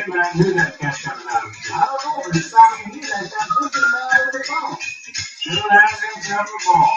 Maybe I knew that cat coming out of the I don't know, but it sounded to me like that pussy man over the phone. Should have asked him to have a ball.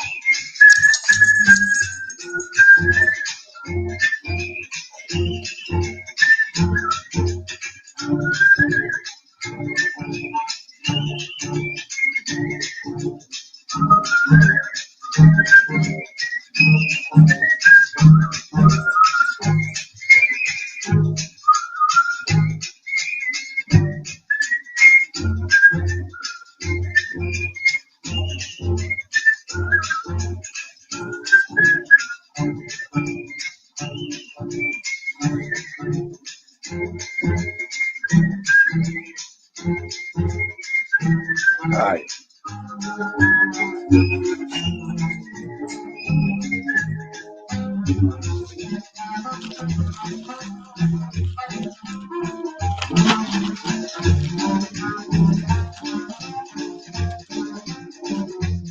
Hi.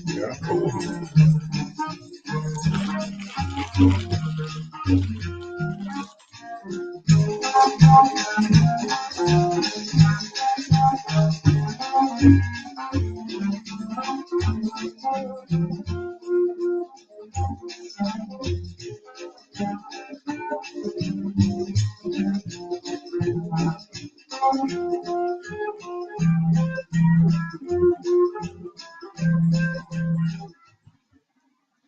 Yeah, cool.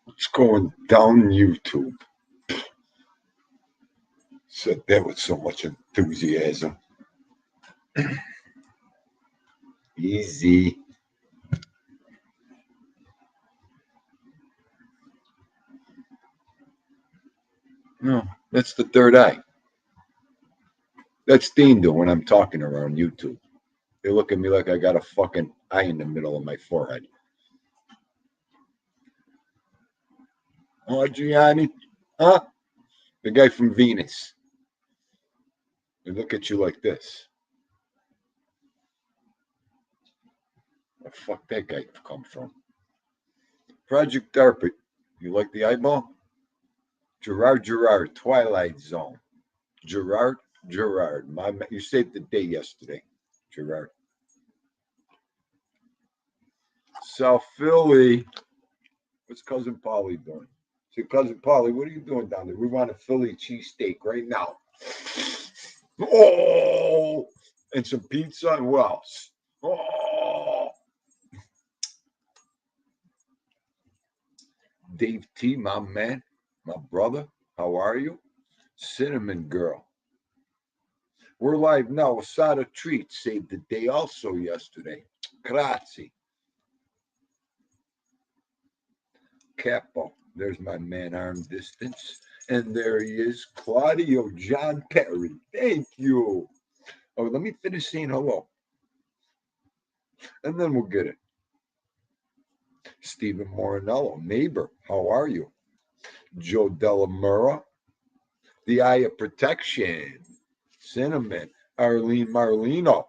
What's going down YouTube? Said that with so much enthusiasm. Easy. No, that's the third eye. That's Dean doing when I'm talking around YouTube. They look at me like I got a fucking eye in the middle of my forehead. Oh, Gianni? Huh? The guy from Venus. They look at you like this. Where the fuck that guy come from? Project DARPA. You like the eyeball? Gerard, Twilight Zone. Gerard. You saved the day yesterday, Gerard. South Philly. What's Cousin Polly doing? Say, Cousin Polly, what are you doing down there? We want a Philly cheesesteak right now. Oh, and some pizza and what else? Oh. Dave T, my man, my brother, how are you? Cinnamon Girl. We're live now. Asada Treat saved the day also yesterday. Grazie. Capo. There's my man arm distance. And there he is, Claudio John Perry. Thank you. Oh, let me finish saying hello. And then we'll get it. Stephen Morinello, neighbor, how are you? Joe Delamura, the Eye of Protection, Cinnamon, Arlene Marlino.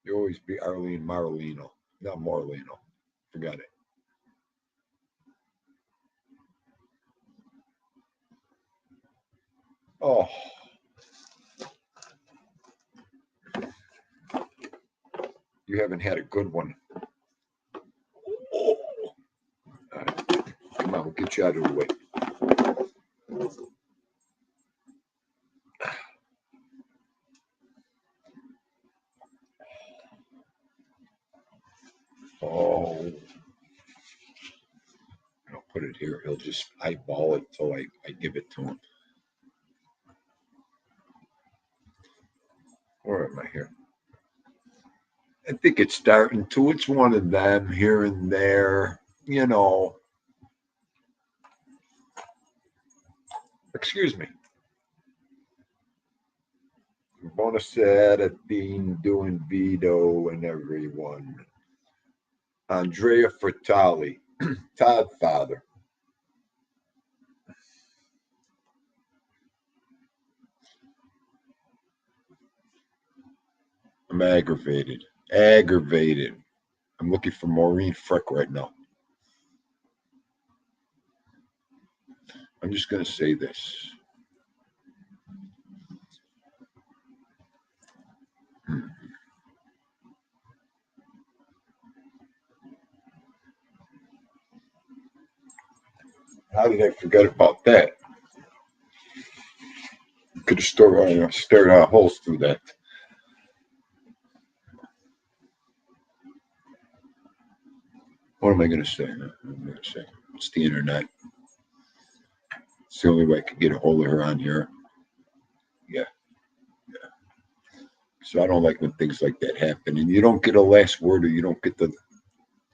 You always be Arlene Marlino, not Morlino. Forgot it. Oh. You haven't had a good one. Oh. All right. Come on, we'll get you out of the way. Oh. I'll put it here. He'll just eyeball it till I give it to him. Where am I here? I think it's starting to. It's one of them here and there, you know. Excuse me. Buonasera, Dean, doing Vito, and everyone. Andrea Fertali, Todd Father. I'm aggravated. I'm looking for Maureen Frick right now. I'm just going to say this. How did I forget about that? Could have stared out holes through that. What am I going to say? It's the internet. It's the only way I could get a hold of her on here. Yeah. So I don't like when things like that happen, and you don't get a last word, or you don't get the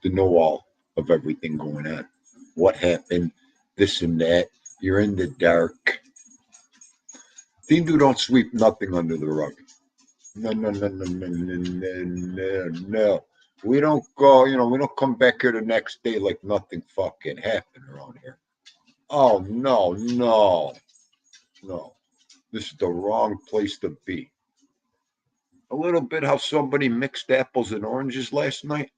know all of everything going on. What happened? This and that. You're in the dark. Dindu don't sweep nothing under the rug. No, no, no, no, no, no, no, no, no. We don't go, we don't come back here the next day like nothing fucking happened around here. Oh, no, no, no. This is the wrong place to be. A little bit how somebody mixed apples and oranges last night.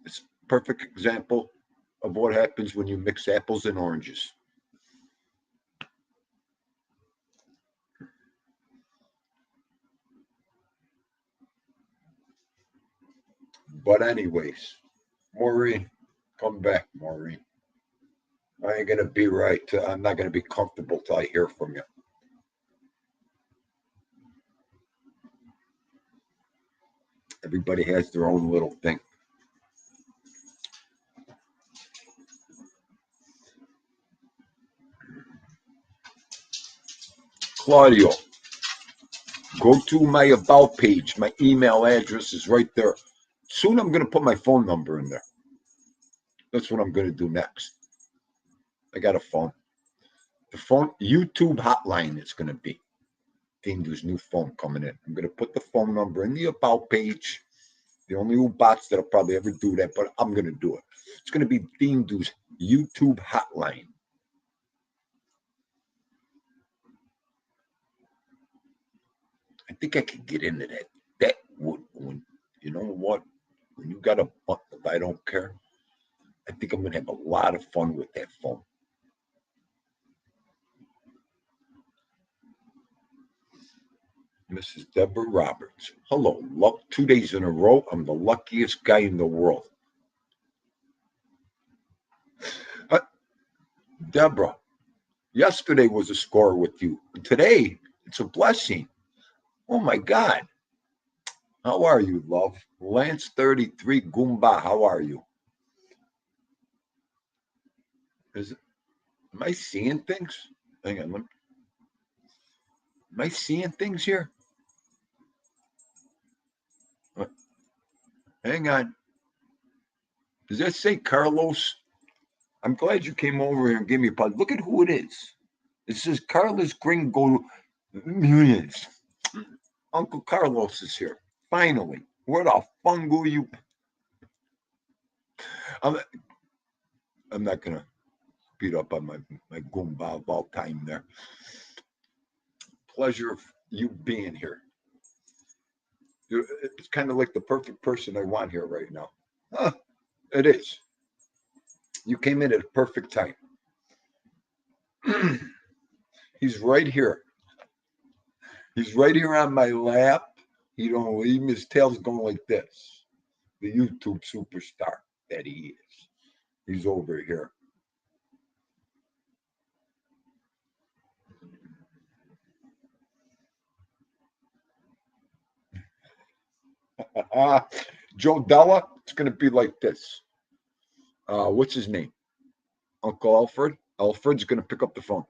It's a perfect example of what happens when you mix apples and oranges. But anyways, Maureen, come back, Maureen. I ain't gonna be right. I'm not gonna be comfortable till I hear from you. Everybody has their own little thing. Claudio, go to my about page. My email address is right there. Soon I'm gonna put my phone number in there. That's what I'm gonna do next. I got a phone. The phone YouTube hotline it's gonna be. Dindu's new phone coming in. I'm gonna put the phone number in the about page. The only bots that'll probably ever do that, but I'm gonna do it. It's gonna be Dindu's YouTube hotline. I think I could get into that. That would, you know what? When you got a butt that I don't care, I think I'm gonna have a lot of fun with that phone. Mrs. Deborah Roberts. Hello, luck. 2 days in a row. I'm the luckiest guy in the world. Uh, Deborah, yesterday was a score with you. Today, it's a blessing. Oh my God. How are you, love? Lance 33 Goomba, how are you? Am I seeing things? Hang on. Am I seeing things here? Hang on. Does that say Carlos? I'm glad you came over here and gave me a pause. Look at who it is. It says Carlos Gringo Muniz. Uncle Carlos is here. Finally. Where the fungo you? I'm, I'm not going to beat up on my Goomba of all time there. Pleasure of you being here. It's kind of like the perfect person I want here right now. Huh, it is. You came in at a perfect time. He's right here. He's right here on my lap. Even his tail's going like this. The YouTube superstar that he is. He's over here. Joe Della, it's going to be like this. What's his name? Uncle Alfred. Alfred's going to pick up the phone.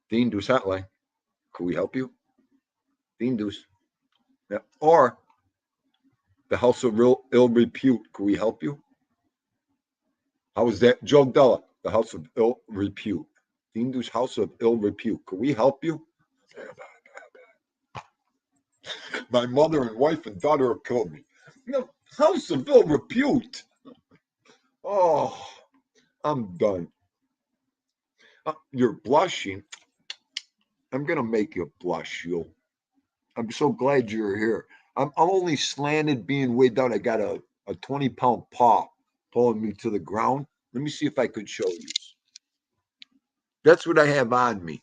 Dean Deuce hotline. Could we help you? Dean Deuce. Yeah. Or the House of Ill Repute. Could we help you? How was that? Joe Della, the House of Ill Repute. Dean Deuce House of Ill Repute. Could we help you? My mother and wife and daughter have killed me. House of Ill Repute. Oh, I'm done. You're blushing. I'm going to make you blush, you. I'm so glad you're here. I'm only slanted being way down. I got a 20-pound paw pulling me to the ground. Let me see if I could show you. That's what I have on me.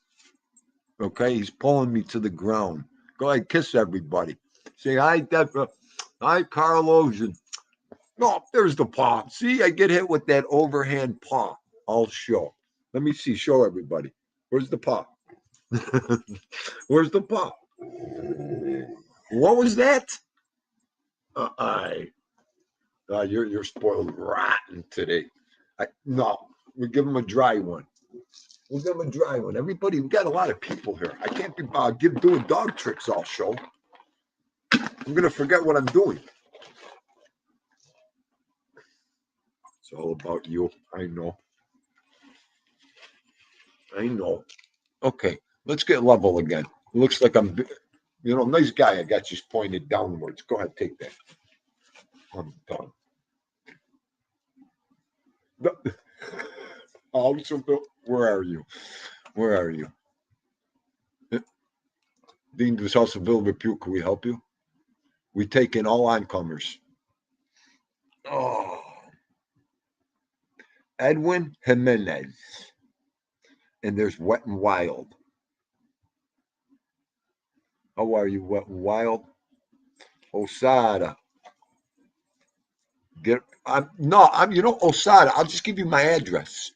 Okay, he's pulling me to the ground. Go ahead, kiss everybody. Say hi, Deborah. Hi, Carlos. And no, there's the paw. See, I get hit with that overhand paw. I'll show. Let me see. Show everybody. Where's the paw? Where's the paw? What was that? I. You're spoiled rotten today. No, we give him a dry one. We'll give him a dry one. Everybody, we got a lot of people here. I can't be doing dog tricks all show. I'm gonna forget what I'm doing. It's all about you. I know. I know. Okay, let's get level again. It looks like I'm, nice guy. I got you pointed downwards. Go ahead, take that. I'm done. Where are you? Where are you? Dean dos House of Repute, can we help you? We take in all oncomers. Oh. Edwin Jimenez. And there's Wet and Wild. How are you, Wet and Wild? Osada. Osada, I'll just give you my address.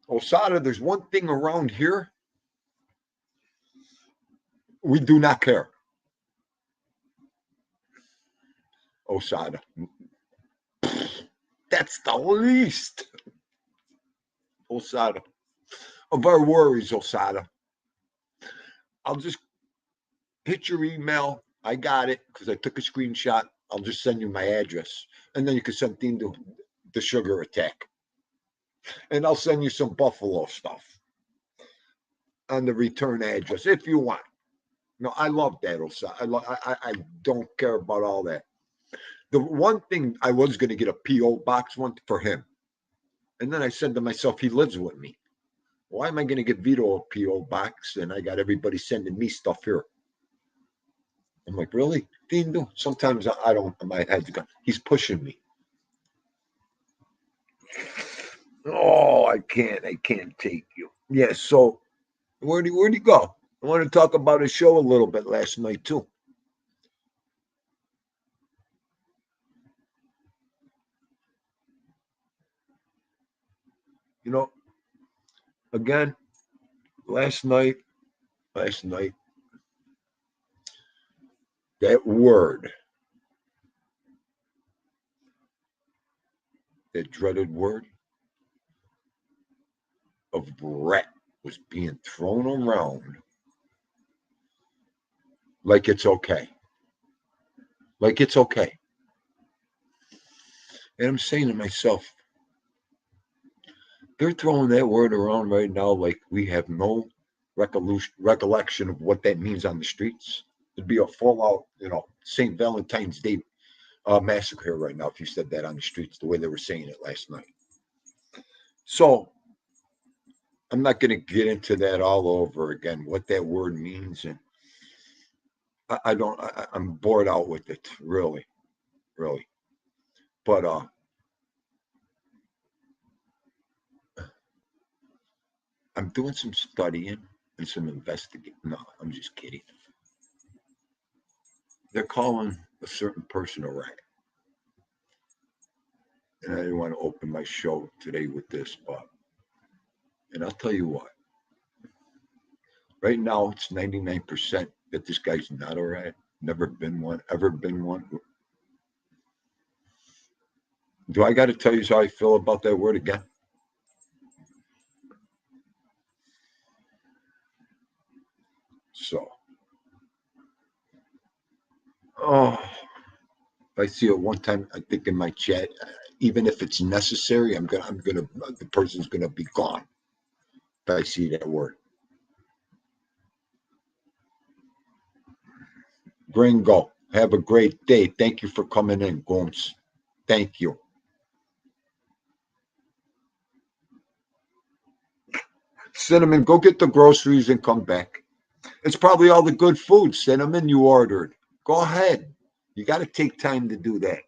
Osada, there's one thing around here. We do not care. Osada. That's the least. Osada. Of our worries, Osada. I'll just hit your email. I got it because I took a screenshot. I'll just send you my address. And then you can send Dean to the sugar attack. And I'll send you some Buffalo stuff on the return address if you want. No, I love that, Osada. I don't care about all that. The one thing I was going to get a P.O. box one for him. And then I said to myself, he lives with me. Why am I going to get Vito a P.O. box? And I got everybody sending me stuff here. I'm like, really? Dean, sometimes I don't, my head's gone. He's pushing me. Oh, I can't take you. Yeah, so where'd he go? I want to talk about his show a little bit last night, too. Again, last night, that word, that dreaded word of Brett was being thrown around like it's okay. Like it's okay. And I'm saying to myself, they're throwing that word around right now like we have no recollection of what that means on the streets. It'd be a full out, St. Valentine's Day massacre right now if you said that on the streets the way they were saying it last night. So I'm not going to get into that all over again, what that word means. And I'm bored out with it, really, really. But I'm doing some studying and some investigating. No, I'm just kidding. They're calling a certain person a rat. And I didn't want to open my show today with this, and I'll tell you what. Right now, it's 99% that this guy's not a rat. Never been one, ever been one. Do I got to tell you how I feel about that word again? So, if I see it one time, I think in my chat, even if it's necessary, the person's gonna be gone. If I see that word. Gringo, have a great day. Thank you for coming in, Gomes. Thank you. Cinnamon, go get the groceries and come back. It's probably all the good food, Cinnamon, you ordered. Go ahead. You got to take time to do that.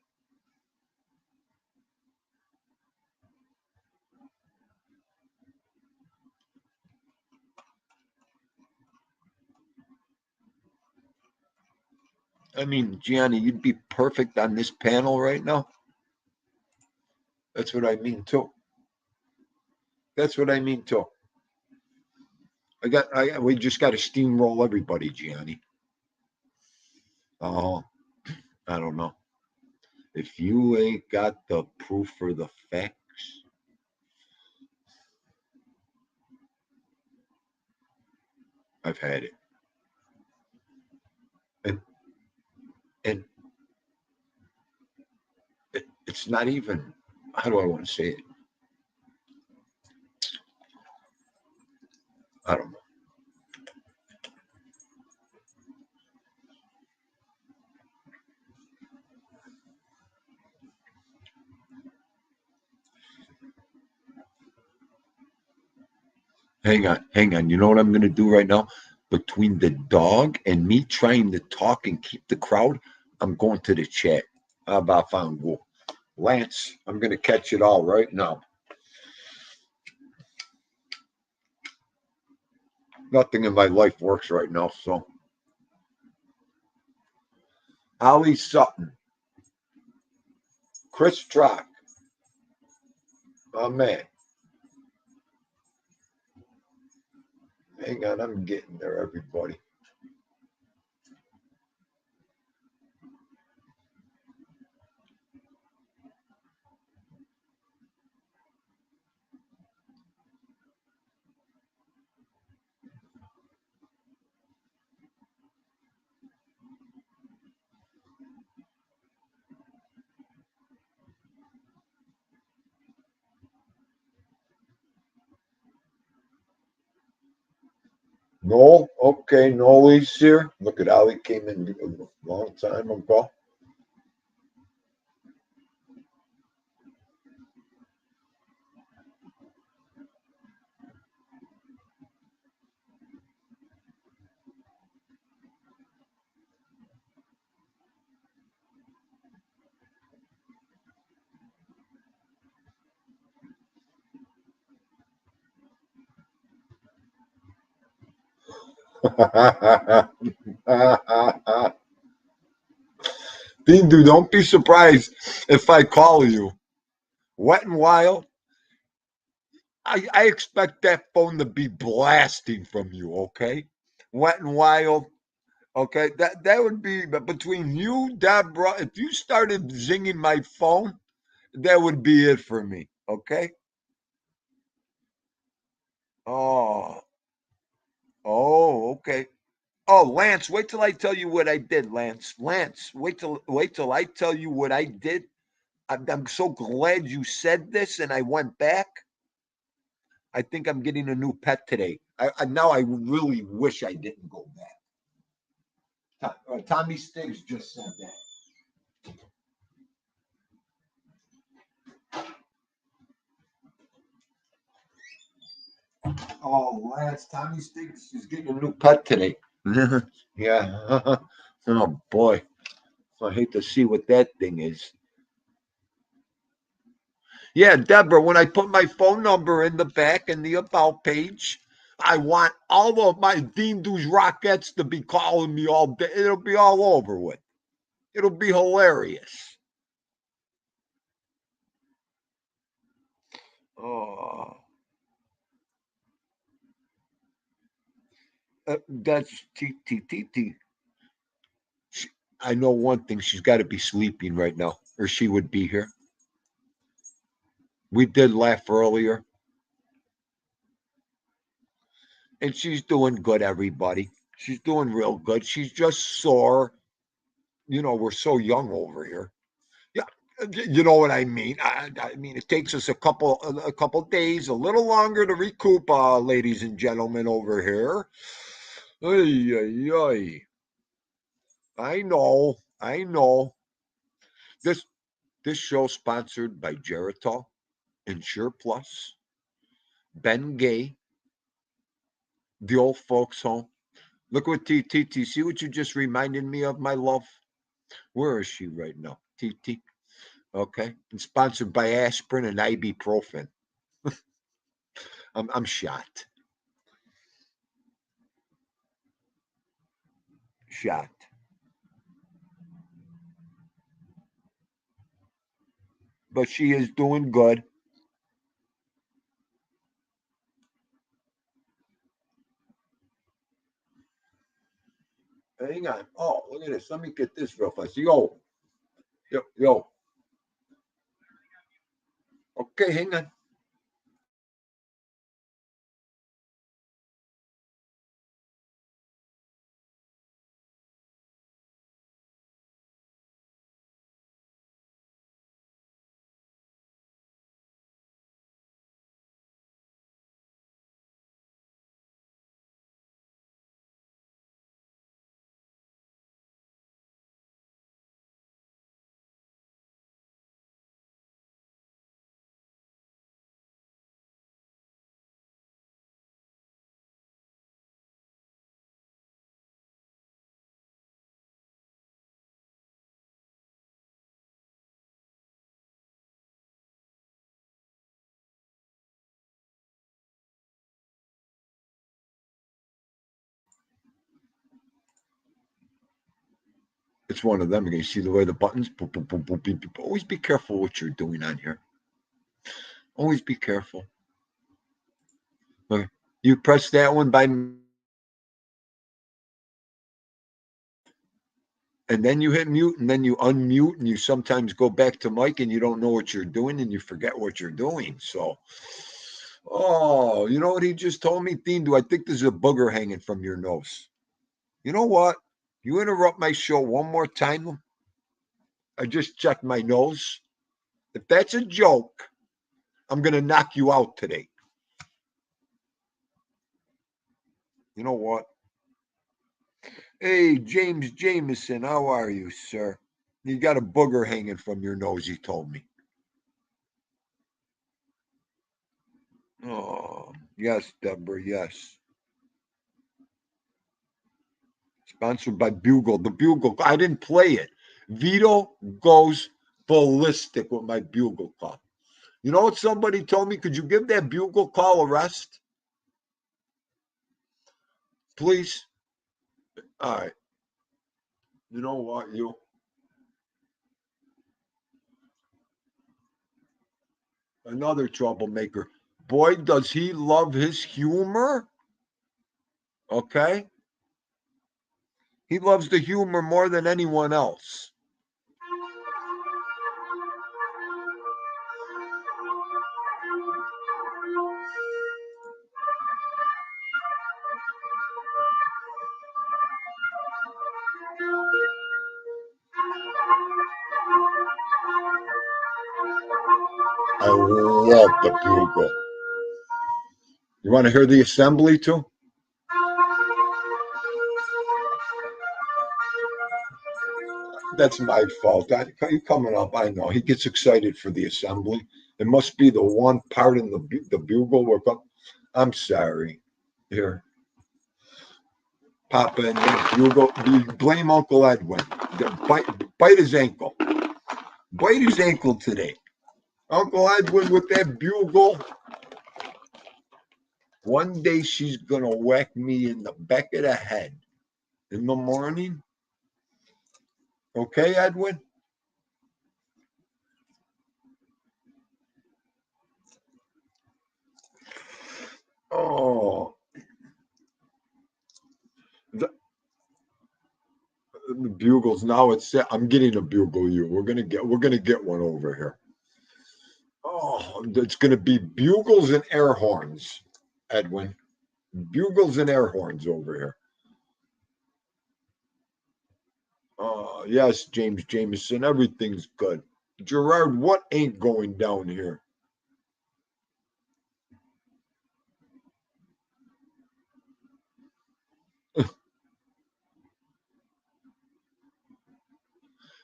I mean, Gianni, you'd be perfect on this panel right now. That's what I mean too. That's what I mean too. We just got to steamroll everybody, Gianni. Oh, I don't know. If you ain't got the proof or the facts, I've had it. And and it's not even, how do I want to say it? I don't know. Hang on. You know what I'm going to do right now? Between the dog and me trying to talk and keep the crowd, I'm going to the chat. Abafango. Lance, I'm going to catch it all right now. Nothing in my life works right now, so. Ali Sutton. Chris Trock. Oh, man. Hang on, I'm getting there, everybody. Noel, okay, Noel's here. Look at Ali came in a long time ago. Bindu, don't be surprised if I call you. Wet and Wild, I expect that phone to be blasting from you, okay? Wet and Wild, okay? That would be between you, Deborah. If you started zinging my phone, that would be it for me, okay? Oh, oh, okay. Oh, Lance, wait till I tell you what I did, Lance. Lance, wait till I tell you what I did. I'm so glad you said this, and I went back. I think I'm getting a new pet today. Now I really wish I didn't go back. Tommy Stiggs just said that. Oh, Lance, Tommy Stiggs is getting a new pet today. Yeah. Oh boy, I hate to see what that thing is. Yeah, Deborah, when I put my phone number in the back in the about page, I want all of my Dean Dudes Rockettes to be calling me all day. It'll be all over with. It'll be hilarious. Oh, that's T T T T. I know one thing. She's got to be sleeping right now, or she would be here. We did laugh earlier, and she's doing good, everybody. She's doing real good. She's just sore. We're so young over here. Yeah, you know what I mean. I mean, it takes us a couple days, a little longer to recoup, ladies and gentlemen over here. Ay, ay, ay. I know, I know. This this show sponsored by Geritol, Insure Plus, Ben Gay, the old folks home. Look what TT. See what you just reminded me of, my love. Where is she right now? TT. Okay, and sponsored by aspirin and ibuprofen. I'm shot. Shot. but she is doing good. Hang on. Oh, look at this. Let me get this real fast. Yo. Okay, hang on. It's one of them. You see the way the buttons. Boop, boop, boop, boop, beep, beep. Always be careful what you're doing on here. Always be careful. Okay. You press that one by, and then you hit mute, and then you unmute, and you sometimes go back to mic, and you don't know what you're doing, and you forget what you're doing. So, oh, you know what he just told me, Dean? Do I think there's a booger hanging from your nose? You know what? You interrupt my show one more time. I just checked my nose. If that's a joke, I'm going to knock you out today. You know what? Hey, James Jameson, how are you, sir? You got a booger hanging from your nose, he told me. Oh, yes, Deborah, yes. Sponsored by Bugle. The Bugle, I didn't play it. Vito goes ballistic with my Bugle call. You know what somebody told me? Could you give that Bugle call a rest? Please? All right. You know what, you? Another troublemaker. Boy, does he love his humor. Okay? He loves the humor more than anyone else. I love the bugle. You want to hear the assembly too? That's my fault. He's coming up. I know. He gets excited for the assembly. It must be the one part in the bugle where I'm sorry. Here, Papa and the bugle. You blame Uncle Edwin. Bite his ankle. Bite his ankle today. Uncle Edwin with that bugle. One day she's gonna whack me in the back of the head in the morning. Okay, Edwin? Oh, the bugles. Now it's set. I'm getting a bugle. We're gonna get one over here. Oh, it's gonna be bugles and air horns, Edwin. Bugles and air horns over here. Yes, James Jameson. Everything's good. Gerard, what ain't going down here?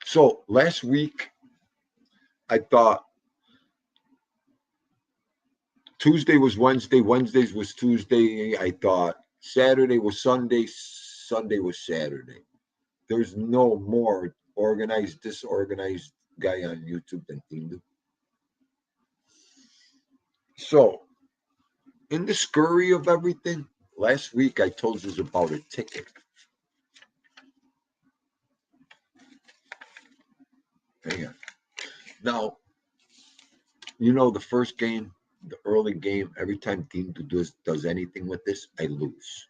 So last week, I thought Tuesday was Wednesday, Wednesdays was Tuesday. I thought Saturday was Sunday, Sunday was Saturday. There's no more organized, disorganized guy on YouTube than Tindu. So, in the scurry of everything, last week I told you about a ticket. Hang on. Now, You know, the first game, the early game, every time Team does anything with this, I lose.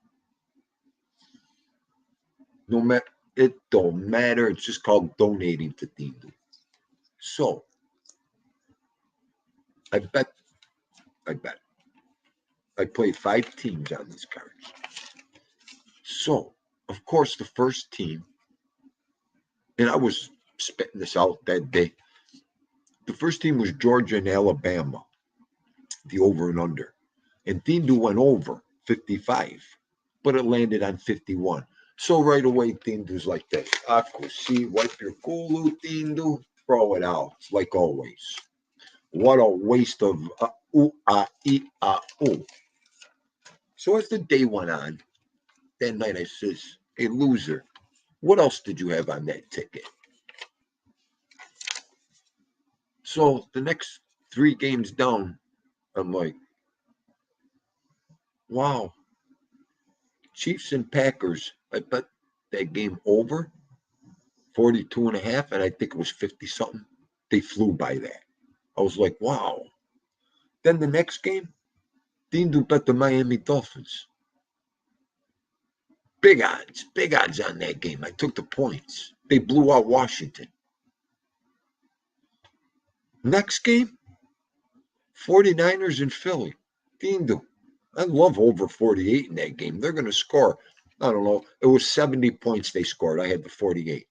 No matter, it don't matter. It's just called donating to Team. So I bet, I bet, I played 5 teams on these cards. So of course the first team, and I was spitting this out that day. The first team was Georgia and Alabama, the over and under. And Tindu went over 55, but it landed on 51. So right away, Tindu's like this. Aku, see, wipe your kulu, Tindu, throw it out, like always. What a waste of ooh. So as the day went on, that night I says, hey, loser, what else did you have on that ticket? So the next 3 games down, I'm like, wow, Chiefs and Packers, I bet that game over 42 and a half, and I think it was 50 something. They flew by that. I was like, wow. Then the next game, Dindu bet the Miami Dolphins. Big odds on that game. I took the points. They blew out Washington. Next game, 49ers and Philly. Dindu. I love over 48 in that game. They're going to score. I don't know. It was 70 points they scored. I had the 48.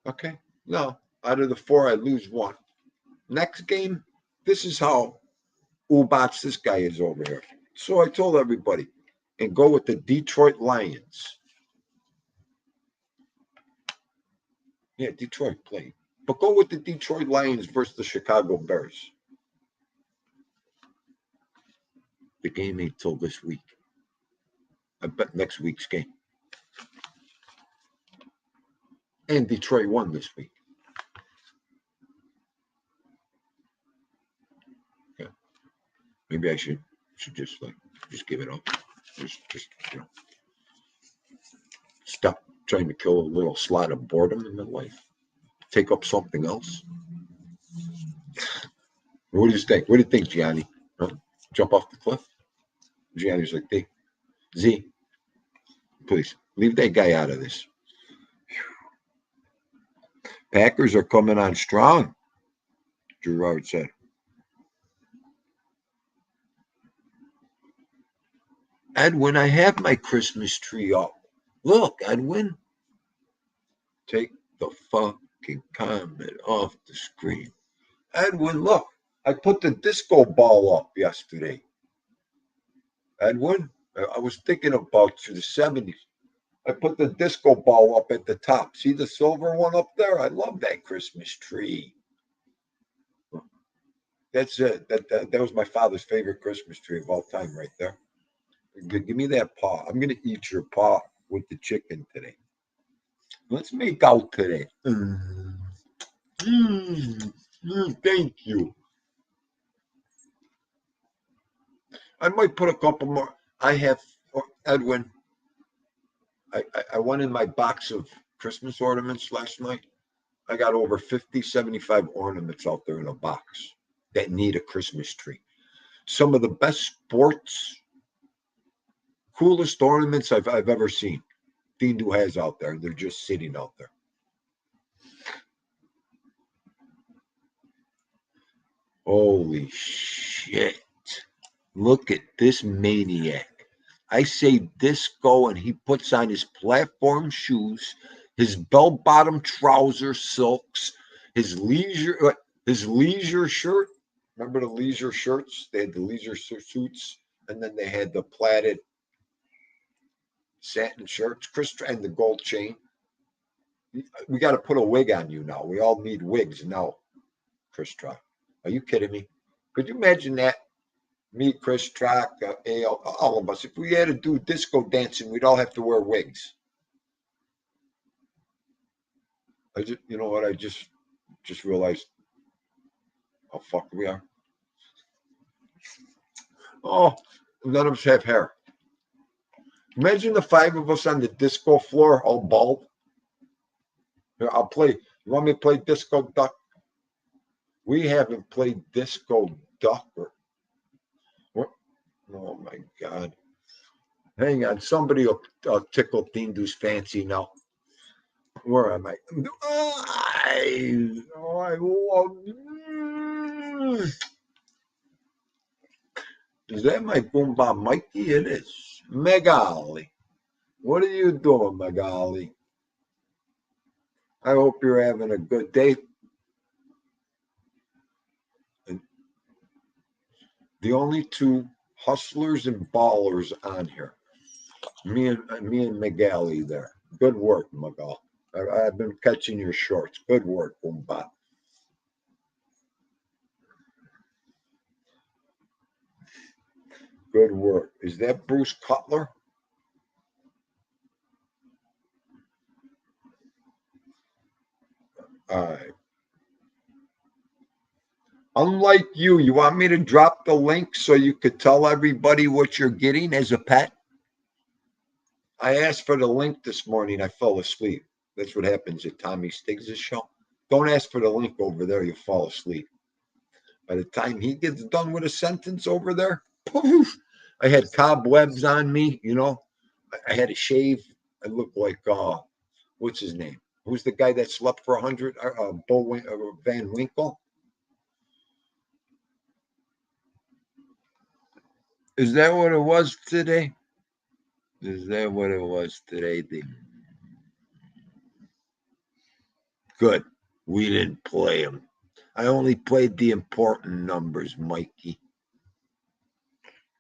Okay. No, out of the 4, I lose 1. Next game, this is how Ubats this guy is over here. So I told everybody, and go with the Detroit Lions. Yeah, Detroit played. But go with the Detroit Lions versus the Chicago Bears. The game ain't till this week. I bet next week's game. And Detroit won this week. Yeah. Maybe I should just give it up. Just stop trying to kill a little slot of boredom in my life. Take up something else. What do you think? What do you think, Gianni? Huh? Jump off the cliff? Gianni's like, hey, Z, please leave that guy out of this. Packers are coming on strong, Gerard said. Edwin, I have my Christmas tree up. Look, Edwin. Take the fucking comment off the screen. Edwin, look. I put the disco ball up yesterday. Edwin, I was thinking about you, the 70s. I put the disco ball up at the top. See the silver one up there? I love that Christmas tree. That's it. That was my father's favorite Christmas tree of all time right there. Give me that paw. I'm going to eat your paw with the chicken today. Let's make out today. Thank you. I might put a couple more. I have, Edwin, I went in my box of Christmas ornaments last night. I got over 50, 75 ornaments out there in a box that need a Christmas tree. Some of the best sports, coolest ornaments I've ever seen. Dindu has out there. They're just sitting out there. Holy shit. Look at this maniac. I say disco, and he puts on his platform shoes, his bell-bottom trouser silks, his leisure shirt. Remember the leisure shirts? They had the leisure suits, and then they had the platted satin shirts. Chris and the gold chain. We got to put a wig on you now. We all need wigs now, Chris Trock. Are you kidding me? Could you imagine that? Me, Chris Trock, all of us. If we had to do disco dancing, we'd all have to wear wigs. You know what? I just realized how fucked we are. Oh, none of us have hair. Imagine the 5 of us on the disco floor, all bald. Here, I'll play. You want me to play Disco Duck? We haven't played Disco Duck. What? Oh my God. Hang on. Somebody will tickle Dindu's fancy now. Where am I? I love. Is that my Boomba Mikey? It is. Megali. What are you doing, Megali? I hope you're having a good day. And the only two hustlers and ballers on here. Me and Megali there. Good work, Megal. I've been catching your shorts. Good work, Boomba. Good work. Is that Bruce Cutler? All right. Unlike you want me to drop the link so you could tell everybody what you're getting as a pet? I asked for the link this morning. I fell asleep. That's what happens at Tommy Stiggs' show. Don't ask for the link over there. You'll fall asleep. By the time he gets done with a sentence over there, poof, I had cobwebs on me. I had to shave. I looked like, what's his name? Who's the guy that slept for 100? Van Winkle? Is that what it was today? Is that what it was today? Good. We didn't play them. I only played the important numbers, Mikey.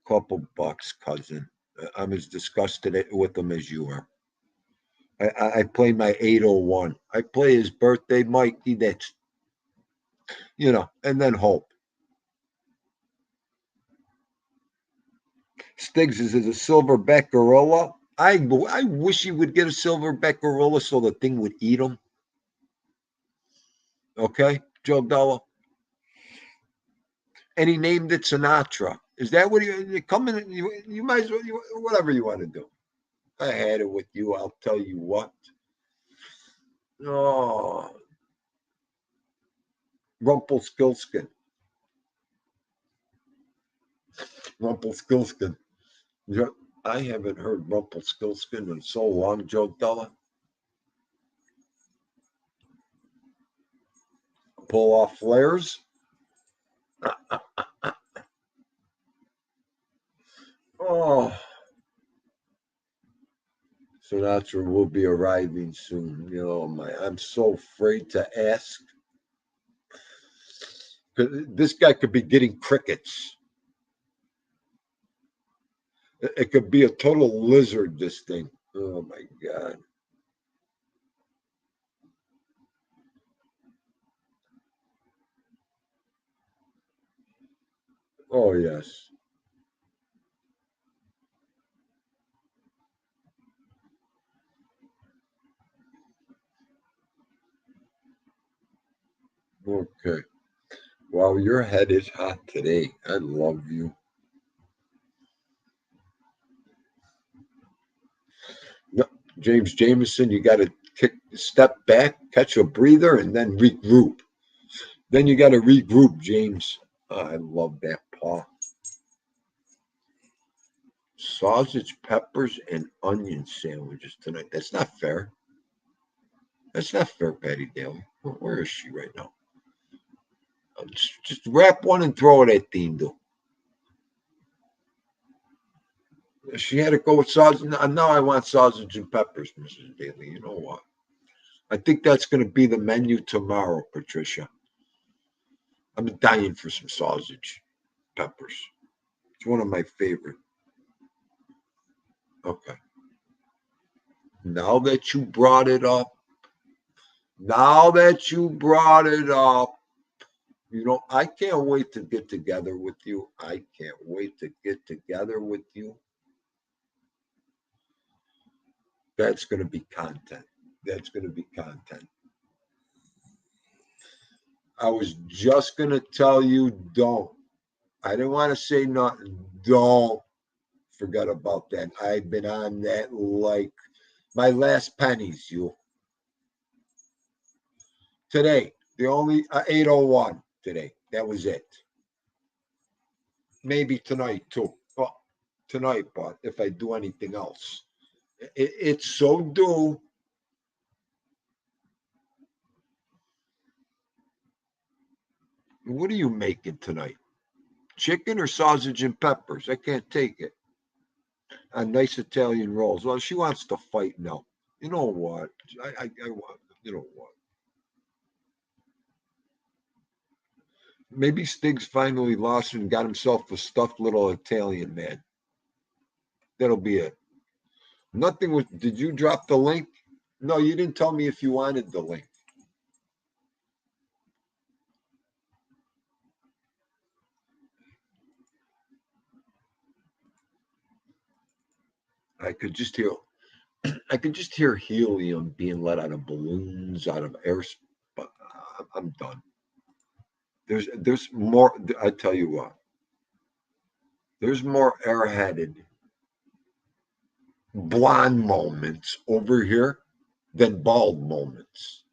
Couple bucks, cousin. I'm as disgusted with them as you are. I play my 801. I play his birthday, Mikey. That's, and then hope. Stiggs is a silverback gorilla. I wish he would get a silverback gorilla so the thing would eat him. Okay, Joe Della. And he named it Sinatra. Is that what you come in? You might as well, whatever you want to do. I had it with you. I'll tell you what. Oh, Rumpelstiltskin. Rumpelstiltskin. I haven't heard Rumpelstiltskin in so long, Joe Della. Pull off flares. Oh, Sinatra will be arriving soon. I'm so afraid to ask. This guy could be getting crickets. It could be a total lizard, this thing. Oh, my God. Oh, yes. Okay. Wow, your head is hot today. I love you. No, James Jameson, you got to step back, catch a breather, and then regroup. Then you got to regroup, James. Oh, I love that paw. Sausage, peppers, and onion sandwiches tonight. That's not fair. That's not fair, Patty Daly. Where is she right now? Just wrap one and throw it at Dindo. She had to go with sausage. Now I want sausage and peppers, Mrs. Daly. You know what? I think that's going to be the menu tomorrow, Patricia. I'm dying for some sausage, peppers. It's one of my favorite. Okay. Now that you brought it up, I can't wait to get together with you. I can't wait to get together with you. That's going to be content. That's going to be content. I was just going to tell you, don't. I didn't want to say nothing. Don't forget about that. I've been on that like my last pennies, you. Today, the only 8:01 today. That was it. Maybe tonight too. Well, tonight, but if I do anything else, it's so due. What are you making tonight? Chicken or sausage and peppers? I can't take it. Nice Italian rolls. Well, she wants to fight now. You know what? I want. You know what? Maybe Stig's finally lost and got himself a stuffed little Italian man. That'll be it. Nothing was. Did you drop the link? No, you didn't tell me if you wanted the link. I could just hear. I could just hear helium being let out of balloons, out of air. But I'm done. There's more. I tell you what. There's more airheaded blonde moments over here than bald moments.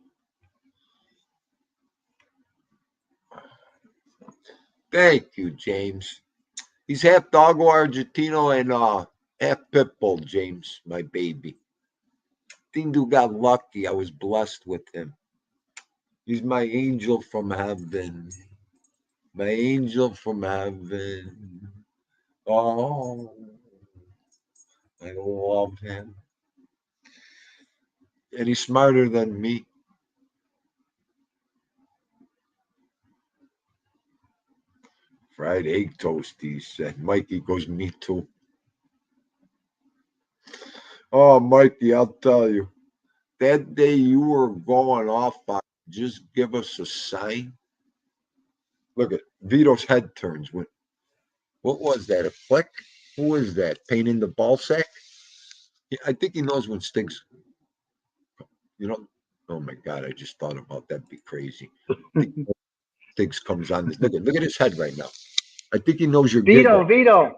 Thank you, James. He's half Doggo Argentino and half Pitbull, James, my baby. Tindu got lucky. I was blessed with him. He's my angel from heaven. My angel from heaven. Oh, I love him. And he's smarter than me. Fried egg toast, he said. Mikey goes, me too. Oh, Mikey, I'll tell you. That day you were going off on, just give us a sign. Look at Vito's head turns. What was that? A flick? Who is that? Pain in the ball sack? I think he knows when Stig's. You know. Oh my God! I just thought about that. Be crazy. Stig's comes on this. Look at his head right now. I think he knows you're Vito, giggling.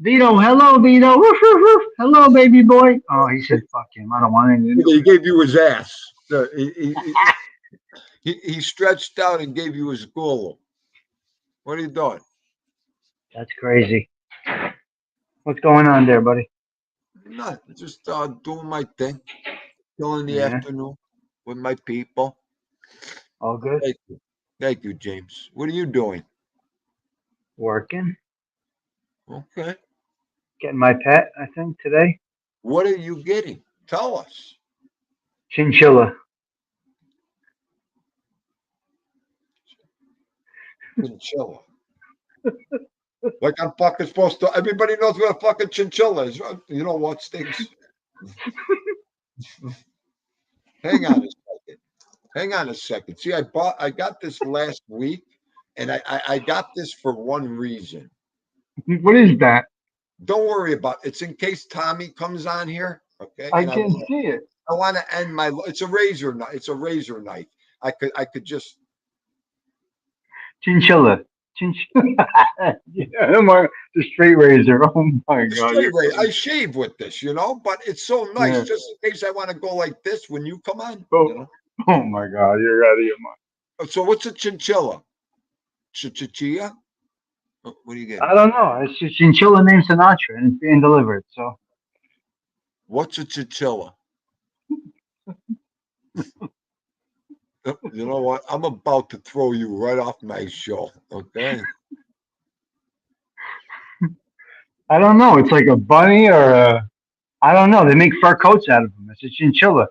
Vito, hello, Vito. Woof, woof, woof. Hello, baby boy. Oh, he said, fuck him. I don't want anything to do He with gave you his ass. He stretched out and gave you his gullo. What are you doing? That's crazy. What's going on there, buddy? Nothing. Just doing my thing. Killing the Yeah, afternoon with my people. all good. Thank you. Thank you, James. What are you doing? Working. Okay. Getting my pet, I think, today. What are you getting? Tell us. Chinchilla. Chinchilla. Like I'm fucking supposed to. Everybody knows what a fucking chinchilla is. You know what, Stinks? Hang on a second. Hang on a second. See, I got this last week, and I got this for one reason. What is that? Don't worry about it. It's in case Tommy comes on here. Okay. I And can see it. I want to end my it's a razor knife. It's a razor knife. I could just Chinchilla. Chinchilla. Yeah, the straight razor. Oh my the God, straight you're razor. I funny. shave with this, but it's so nice Yeah. just in case I want to go like this when you come on, Oh, oh my God, you're out of your mind. So what's a chinchilla? Chichilla? What do you get? I don't know. It's just Chinchilla named Sinatra, and it's being delivered. So What's a chinchilla? You know what? I'm about to throw you right off my show. Okay. I don't know. It's like a bunny or a. I don't know. They make fur coats out of them. It's a chinchilla.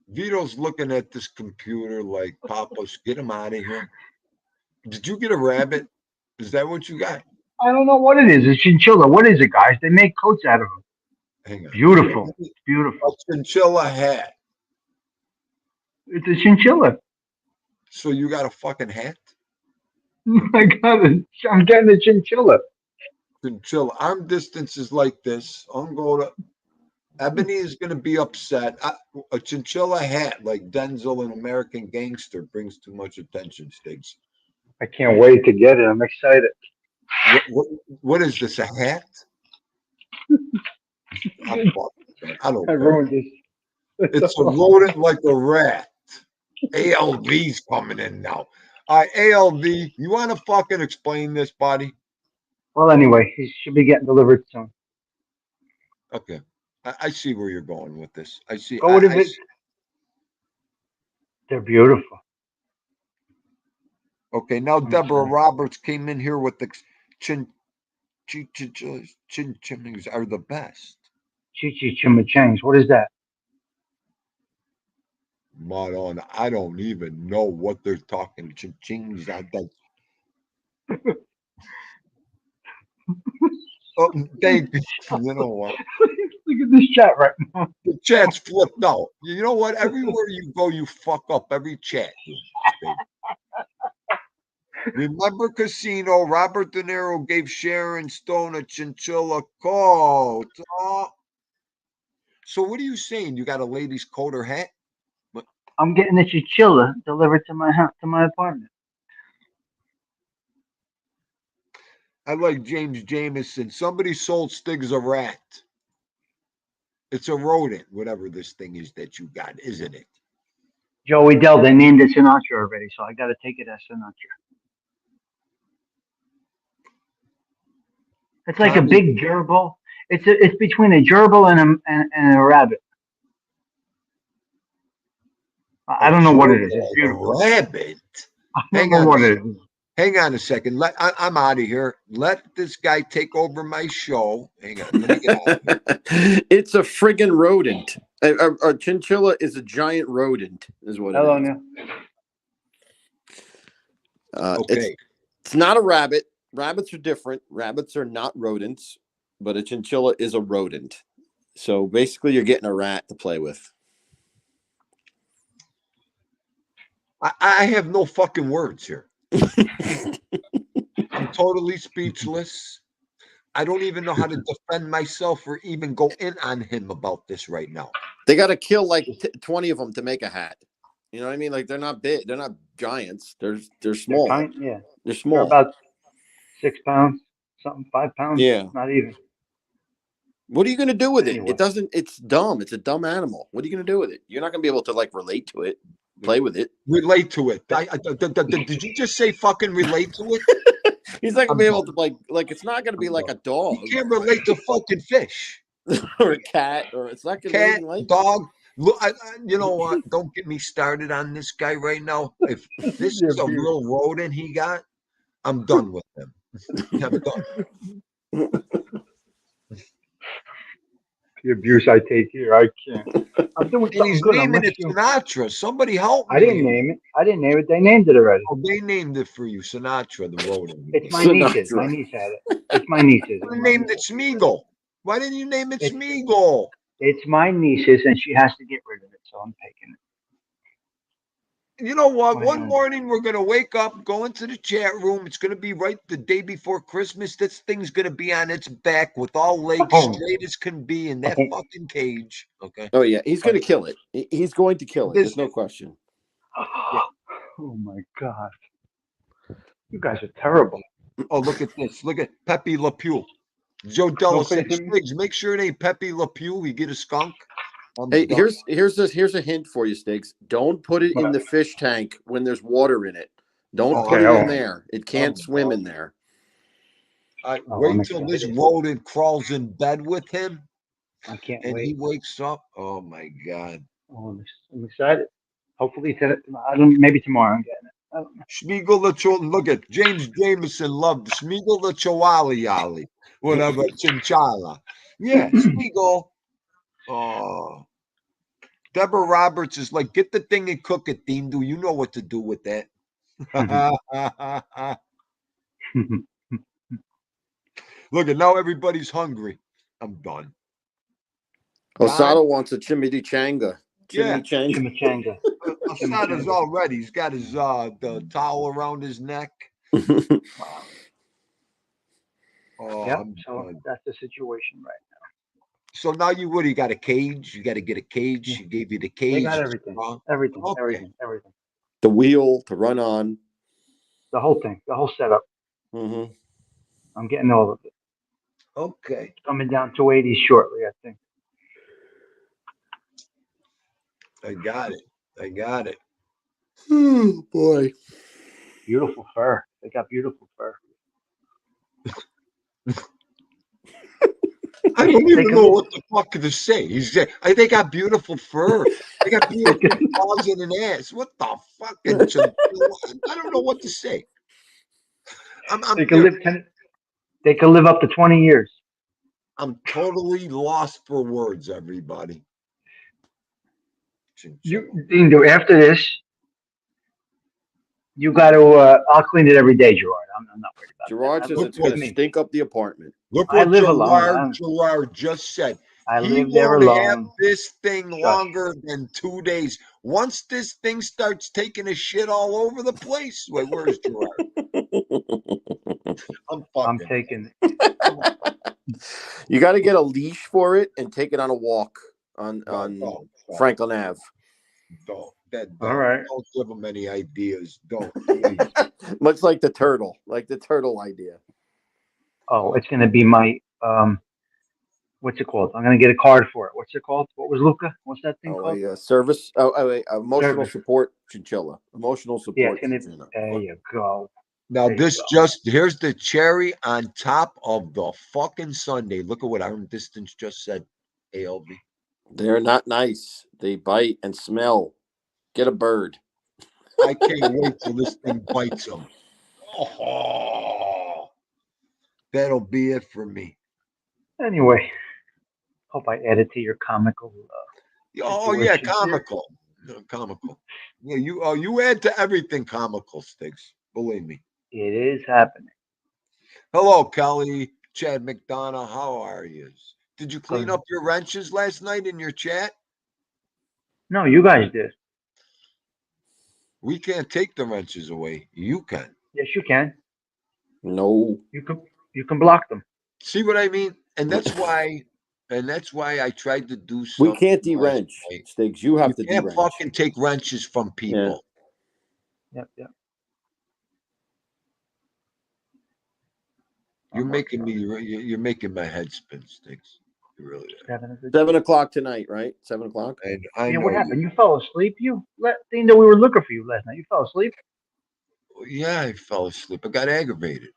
Vito's looking at this computer like, Papa's, get him out of here. Did you get a rabbit? Is that what you got? I don't know what it is. It's chinchilla. What is it, guys? They make coats out of them. Hang on. Beautiful. A Beautiful. chinchilla hat. It's a chinchilla. So you got a fucking hat? I got it. I'm getting a chinchilla. Chinchilla. Arm distance is like this. I'm going to. Ebony is going to be upset. A chinchilla hat like Denzel in American Gangster brings too much attention, Stiggs. I can't wait to get it. I'm excited. What is this, a hat? I I don't care. ruined this. It's a rodent like a rat. ALV's coming in now. All right, ALV, you want to fucking explain this, buddy? Well, anyway, he should be getting delivered soon. Okay. I see where you're going with this. I see. Go with it. They're beautiful. Okay, now I'm Deborah sorry. Roberts came in here with the chimneys are the best. Chi chimichangs. What is that? Madonna, I don't even know what they're talking. Ching-chings. Oh, thank you. You know what? Look at this chat right now. The chat's flipped out. You know what? Everywhere you go, you fuck up every chat. Remember Casino? Robert De Niro gave Sharon Stone a chinchilla coat. Oh. So what are you saying? You got a lady's coat or hat? I'm getting a chinchilla delivered to my house, to my apartment. I like James Jameson. Somebody sold Stig's a rat. It's a rodent, whatever this thing is that you got, isn't it? Joey Dell, they named it Sinatra already, so I got to take it as Sinatra. It's like a Tommy, big gerbil. It's between a gerbil and a rabbit. I a don't know what it is. It's gerbil, a beautiful. rabbit. I don't Hang know on a what it second. is. Hang on a second. I'm out of here. Let this guy take over my show. Hang on. Let me get out of here. It's a friggin' rodent. A chinchilla is a giant rodent, is what it Hello, is. Neil. Okay. It's not a rabbit. Rabbits are different. Rabbits are not rodents, but a chinchilla is a rodent. So basically, you're getting a rat to play with. I have no fucking words here. I'm totally speechless. I don't even know how to defend myself or even go in on him about this right now. They got to kill like 20 of them to make a hat. You know what I mean? Like they're not big. They're not giants. They're small. They're tiny, yeah. They're They're small. about 6 pounds, something, 5 pounds. Yeah. Not even. What are you going to do with it? Anyway. It doesn't. It's dumb. It's a dumb animal. What are you going to do with it? You're not going to be able to like relate to it, play with it. Relate to it. Did you just say fucking relate to it? He's not going to be able to like. It's not going to be like a dog. You can't relate to fucking fish or a cat, or it's not going to cat, be like dog. Look, you know what? Don't get me started on this guy right now. If this is a real rodent he got, I'm done with him. I'm done. The abuse I take here, I can't. I'm doing And something he's good. naming it Sinatra. Somebody help me. I didn't name it. I didn't name it. They named it already. Oh, they named it for you, Sinatra, the rodent. It's my nieces. My niece had it. It's my nieces. You named it Smeagol. Why didn't you name it Smeagol? It's my nieces, and she has to get rid of it, so I'm taking it. You know what? Why One not? morning we're gonna wake up, go into the chat room. It's gonna be right the day before Christmas. This thing's gonna be on its back with all legs straight as can be in that fucking cage. Okay. Oh yeah, he's going to kill it. He's going to kill it. There's no question. Oh my god, you guys are terrible. Oh, look at this. Look at Pepe Le Pew. Joe Della said, "Stiggs, make sure it ain't Pepe Le Pew. We get a skunk." Hey, here's a hint for you, Stiggs. Don't put it in the fish tank when there's water in it. Don't put it in there. It can't swim in there. Wait till this rodent crawls in bed with him. I can't and wait. he wakes up. Oh my god! Oh, I'm excited. Hopefully, maybe tomorrow I'm getting it. I don't know. Smeagol the look at James Jameson loved Smeagol the Chihuahua, whatever Chinchilla. Yeah, Smeagol. Oh. Deborah Roberts is like, get the thing and cook it, Dean. Do you know what to do with that? Look at now everybody's hungry. I'm done. Osado wants a chimichanga. Chimichanga. Osada's already. He's got his the towel around his neck. Wow. Oh, yep. So that's the situation right now. So now you got a cage. You got to get a cage. She gave you the cage. They got everything. Everything. Okay. Everything. The wheel to run on. The whole thing. The whole setup. Mm-hmm. I'm getting all of it. Okay. Coming down to 80 shortly, I think. I got it. Oh, boy. Beautiful fur. They got beautiful fur. I don't They even can know live. what the fuck to say. They got beautiful fur. They got They beautiful can, paws and an ass. What the fucking chinchilla? I don't know what to say. they I'm can there. live 10. They can live up to 20 years. I'm totally lost for words, everybody. You Chinchilla. do after this. You got to. I'll clean it every day, Gerard. I'm not worried about that. Gerard says Look it's going what to Me. stink up the apartment. look I what live alone. Gerard just said. I He live there won't have alone. this thing Shush. longer than 2 days. Once this thing starts taking a shit all over the place, wait, where's Gerard? I'm I'm fucking. taking. Come on. You got to get a leash for it and take it on a walk on Don't. Franklin Ave. Don't. All right. Don't give them any ideas. Don't, please. Much like the turtle idea. Oh, it's going to be my. What's it called? I'm going to get a card for it. What's it called? What was Luca? What's that thing Oh, called? a service. Wait, emotional Service. support chinchilla. Emotional Yeah, support it's going to. chinchilla. There you go. Now There you this go. here's the cherry on top of the fucking sundae. Look at what Arm Distance just said. ALV. They're not nice. They bite and smell. Get a bird. I can't wait till this thing bites them. Oh, that'll be it for me. Anyway, hope I added to your comical Oh yeah, situation here. comical. No, comical. Yeah, you add to everything comical, Sticks. Believe me. It is happening. Hello, Kelly. Chad McDonough, how are you? Did you clean Good. up your wrenches last night in your chat? No, you guys did. We can't take the wrenches away. You can. Yes, you can. No. You can block them. See what I mean? And that's why I tried to do We something can't last de-wrench, night. Stiggs. You have You to can't de-wrench. fucking take wrenches from people. Yep, yep. You're I'm making working me. on it. You're making my head spin, Sticks. You really are. 7 is a 7 o'clock tonight, right? 7 o'clock. And I Yeah, know what happened? You fell asleep? They know we were looking for you last night. You fell asleep? Yeah, I fell asleep. I got aggravated.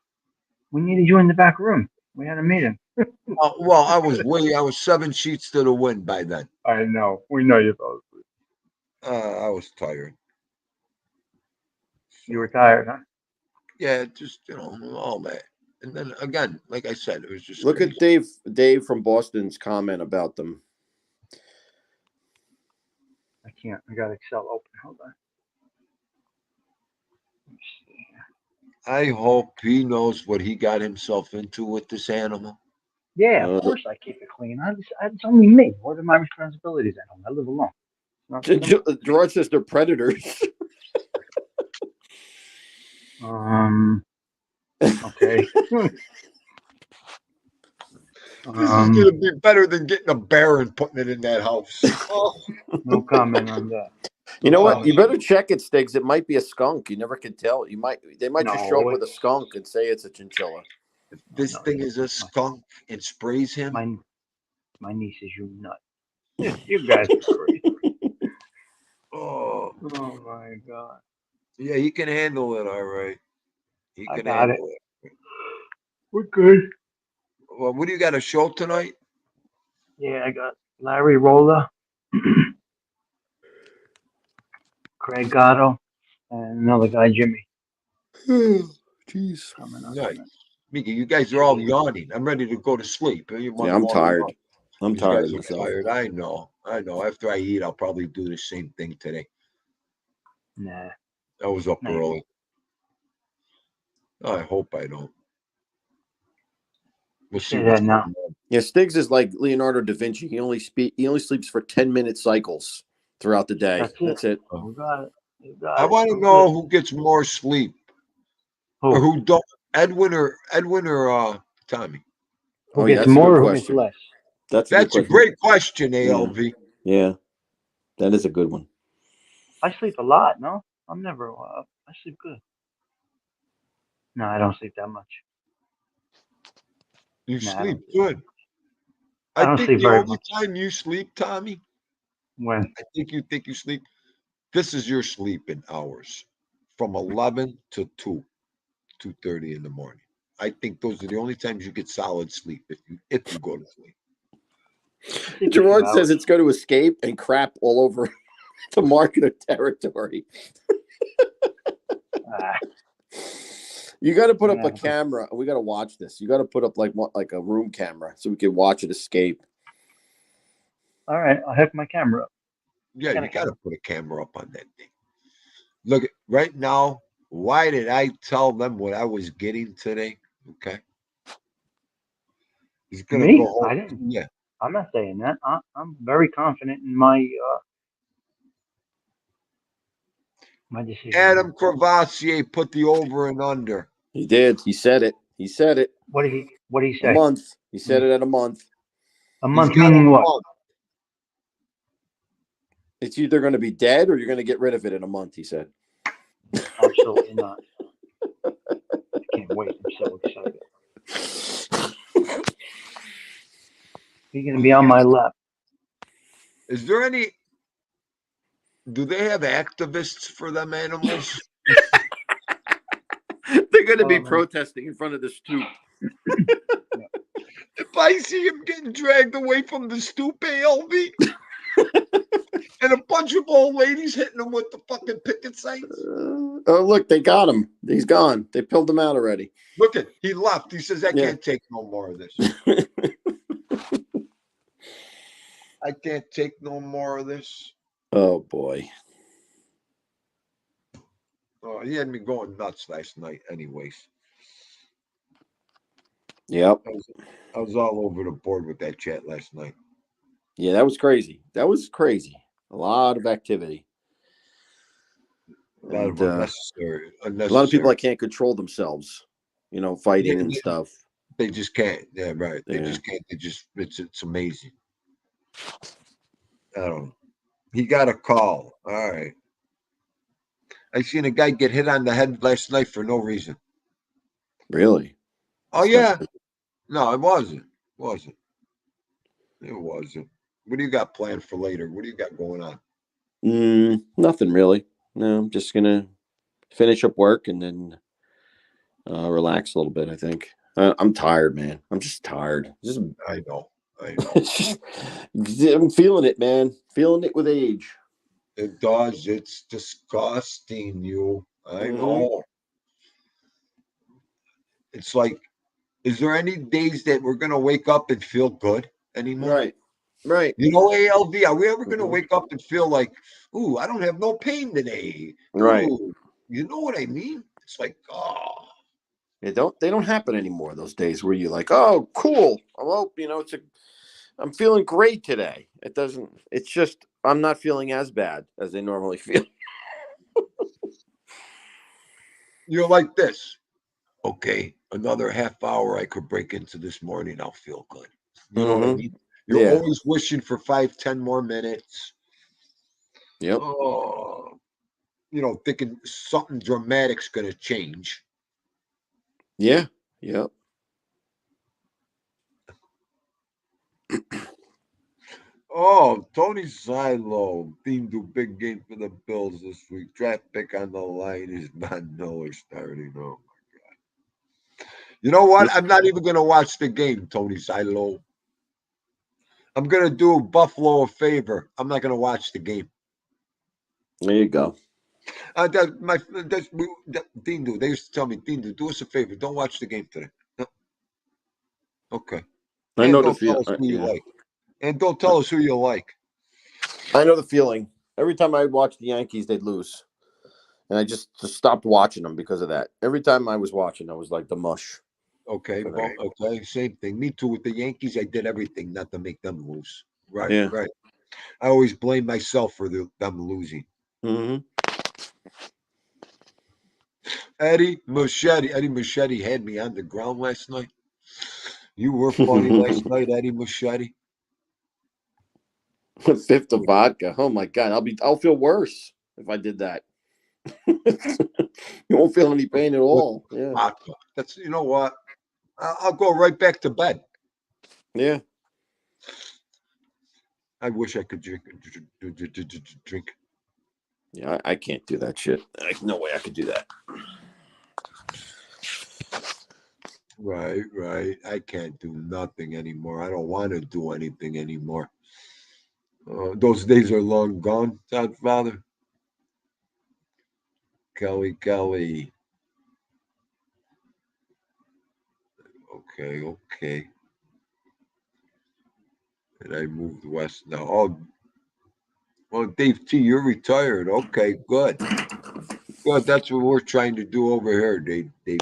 We needed you in the back room. We had a meeting. Well, I was 7 sheets to the wind by then. I know. We know you fell asleep. I was tired. You were tired, huh? Yeah, just all that. And then again, like I said, it was just Look crazy. at Dave from Boston's comment about them. I can't. I got Excel open. Hold on. Let me see. I hope he knows what he got himself into with this animal. Yeah, of course I keep it clean. It's only me. What are my responsibilities at home? I live alone. Not simple. Gerard says they're predators. Okay. This is gonna be better than getting a bear and putting it in that house. Oh, No comment on that. You know what? You better check it, Stiggs. It might be a skunk. You never can tell. They might just show No, up with a skunk and say it's a chinchilla. if this thing is a skunk and sprays him. My niece is you nut. You guys are crazy. Oh, Oh my god. yeah, he can handle it. All right, he I can got handle it. We're good. Well, what do you got? A show tonight? Yeah, I got Larry Rolla, Craig Gatto, and another guy, Jimmy, Jeez. coming up. Nice. Mickey, you guys are all yawning. I'm ready to go to sleep. Yeah, I'm tired. I'm You tired guys of are myself. tired. I know. After I eat, I'll probably do the same thing today. Nah. I was up No, you early. I hope I don't. We'll see say what's that now. going on. Yeah, Stiggs is like Leonardo da Vinci. He only sleeps for 10-minute cycles throughout the day. That's it. You got it. You got I it. want to I'm know good. who gets more sleep or Who? who don't. Edwin or Tommy. Who Oh, yeah, gets that's a more good or who gets question. less? That's a good That's a question. great question, ALV. Yeah, that is a good one. I sleep a lot, no? I'm never up. I sleep good. No, I don't sleep that much. You No, sleep good. I I don't think sleep the very only much. time you sleep, Tommy, When? I think you sleep This is your sleeping hours from 11 to 2:30 in the morning. I think those are the only times you get solid sleep if you go to sleep. I sleep a few Gerard says hours. it's going to escape and crap all over the market territory. Ah, You got to put up a yeah. camera. We got to watch this. You got to put up like a room camera so we can watch it escape. All right, I'll hook my camera up. Yeah, Got you a got to camera. put a camera up on that thing. Look, right now, why did I tell them what I was getting today? Okay. He's going to go Me? home. I didn't. Yeah. I'm not saying that. I'm very confident in my decision. Adam Crevassier put the over and under. He did. He said it. He said it. What did he A say? month. He said it at a month. A He's month got a meaning what? month. It's either going to be dead or you're going to get rid of it in a month, he said. Absolutely not. I can't wait. I'm so excited. He's gonna be on my lap. Is there any? Do they have activists for them animals? They're going to be Um, protesting in front of the stoop. yeah. If I see him getting dragged away from the stoop, ALV, and a bunch of old ladies hitting him with the fucking picket signs. Oh, look, they got him. He's gone. They peeled him out already. Look at he left. He says, I Yeah. can't take no more of this. I can't take no more of this. Oh, boy. Oh, he had me going nuts last night, anyways. Yep. I was all over the board with that chat last night. Yeah, that was crazy. That was crazy. A lot of activity. A lot of And, unnecessary. a lot of people that can't control themselves, fighting and stuff. They just can't. Yeah, right. They Yeah. just can't. It's amazing. I don't know. He got a call. All right. I seen a guy get hit on the head last night for no reason. Really? Oh That's yeah. not- No, it wasn't. Wasn't. It wasn't. What do you got planned for later? What do you got going on? Nothing really. No, I'm just going to finish up work and then relax a little bit, I think. I'm tired, man. I'm just tired. I know. I'm feeling it, man. Feeling it with age. It does. It's disgusting, you. I Mhm. know. It's like, is there any days that we're gonna wake up and feel good anymore? Right. Right. You know, ALV, are we ever gonna Mhm. wake up and feel like, ooh, I don't have no pain today? Right. Ooh, you know what I mean? It's like, oh, They don't happen anymore, those days where you're like, oh, cool. I'm feeling great today. It's just I'm not feeling as bad as they normally feel. you're like this. Okay, another half hour I could break into this morning, I'll feel good. You know what I Mm-hmm. mean? You're Yeah. always wishing for 5, 10 more minutes. Yep. Oh, thinking something dramatic's going to change. Yeah. Yep. Oh, Tony Silo, team do big game for the Bills this week. Draft pick on the line is Von Miller starting. Oh my God! You know what? I'm not even going to watch the game, Tony Silo. I'm going to do Buffalo a favor. I'm not going to watch the game. There you go. Dindu, they used to tell me, Dindu, do us a favor. Don't watch the game today. No. Okay. I And know the don't feel. tell us who you Yeah. like. And don't tell us who you like. I know the feeling. Every time I watch the Yankees, they'd lose, and I just stopped watching them because of that. Every time I was watching, I was like the mush. Okay, well, okay, same thing. Me too. With the Yankees, I did everything not to make them lose. Right, Yeah. right. I always blame myself for them losing. Mm-hmm. Eddie Machete had me on the ground last night. You were funny last night, Eddie Machete. Fifth of vodka. Oh my God, I'll feel worse if I did that. You won't feel any pain at With all. Yeah. vodka. That's you know what? I'll go right back to bed. Yeah. I wish I could drink. Yeah, I can't do that shit. No way I could do that. Right. I can't do nothing anymore. I don't want to do anything anymore. Those days are long gone, Godfather. Kelly. Okay. And I moved west now. Oh, well, Dave T, you're retired. Okay, good. Good. That's what we're trying to do over here, Dave T.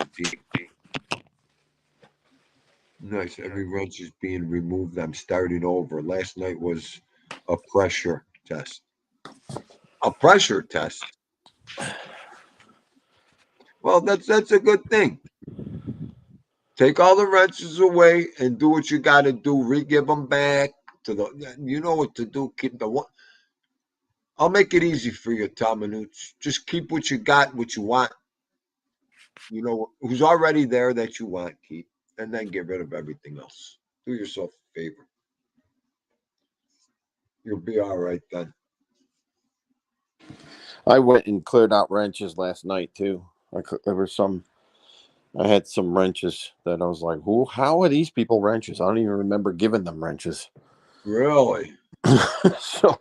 Nice. Every wrench is being removed. I'm starting over. Last night was a pressure test. A pressure test. Well, that's a good thing. Take all the wrenches away and do what you got to do. Re-give them back to the. You know what to do. Keep the one. I'll make it easy for you, Tom Manucci. Just keep what you got, what you want. You know who's already there that you want, keep, and then get rid of everything else. Do yourself a favor. You'll be all right then. I went and cleared out wrenches last night too. There were some. I had some wrenches that I was like, "Who? How are these people wrenches?" I don't even remember giving them wrenches. Really? So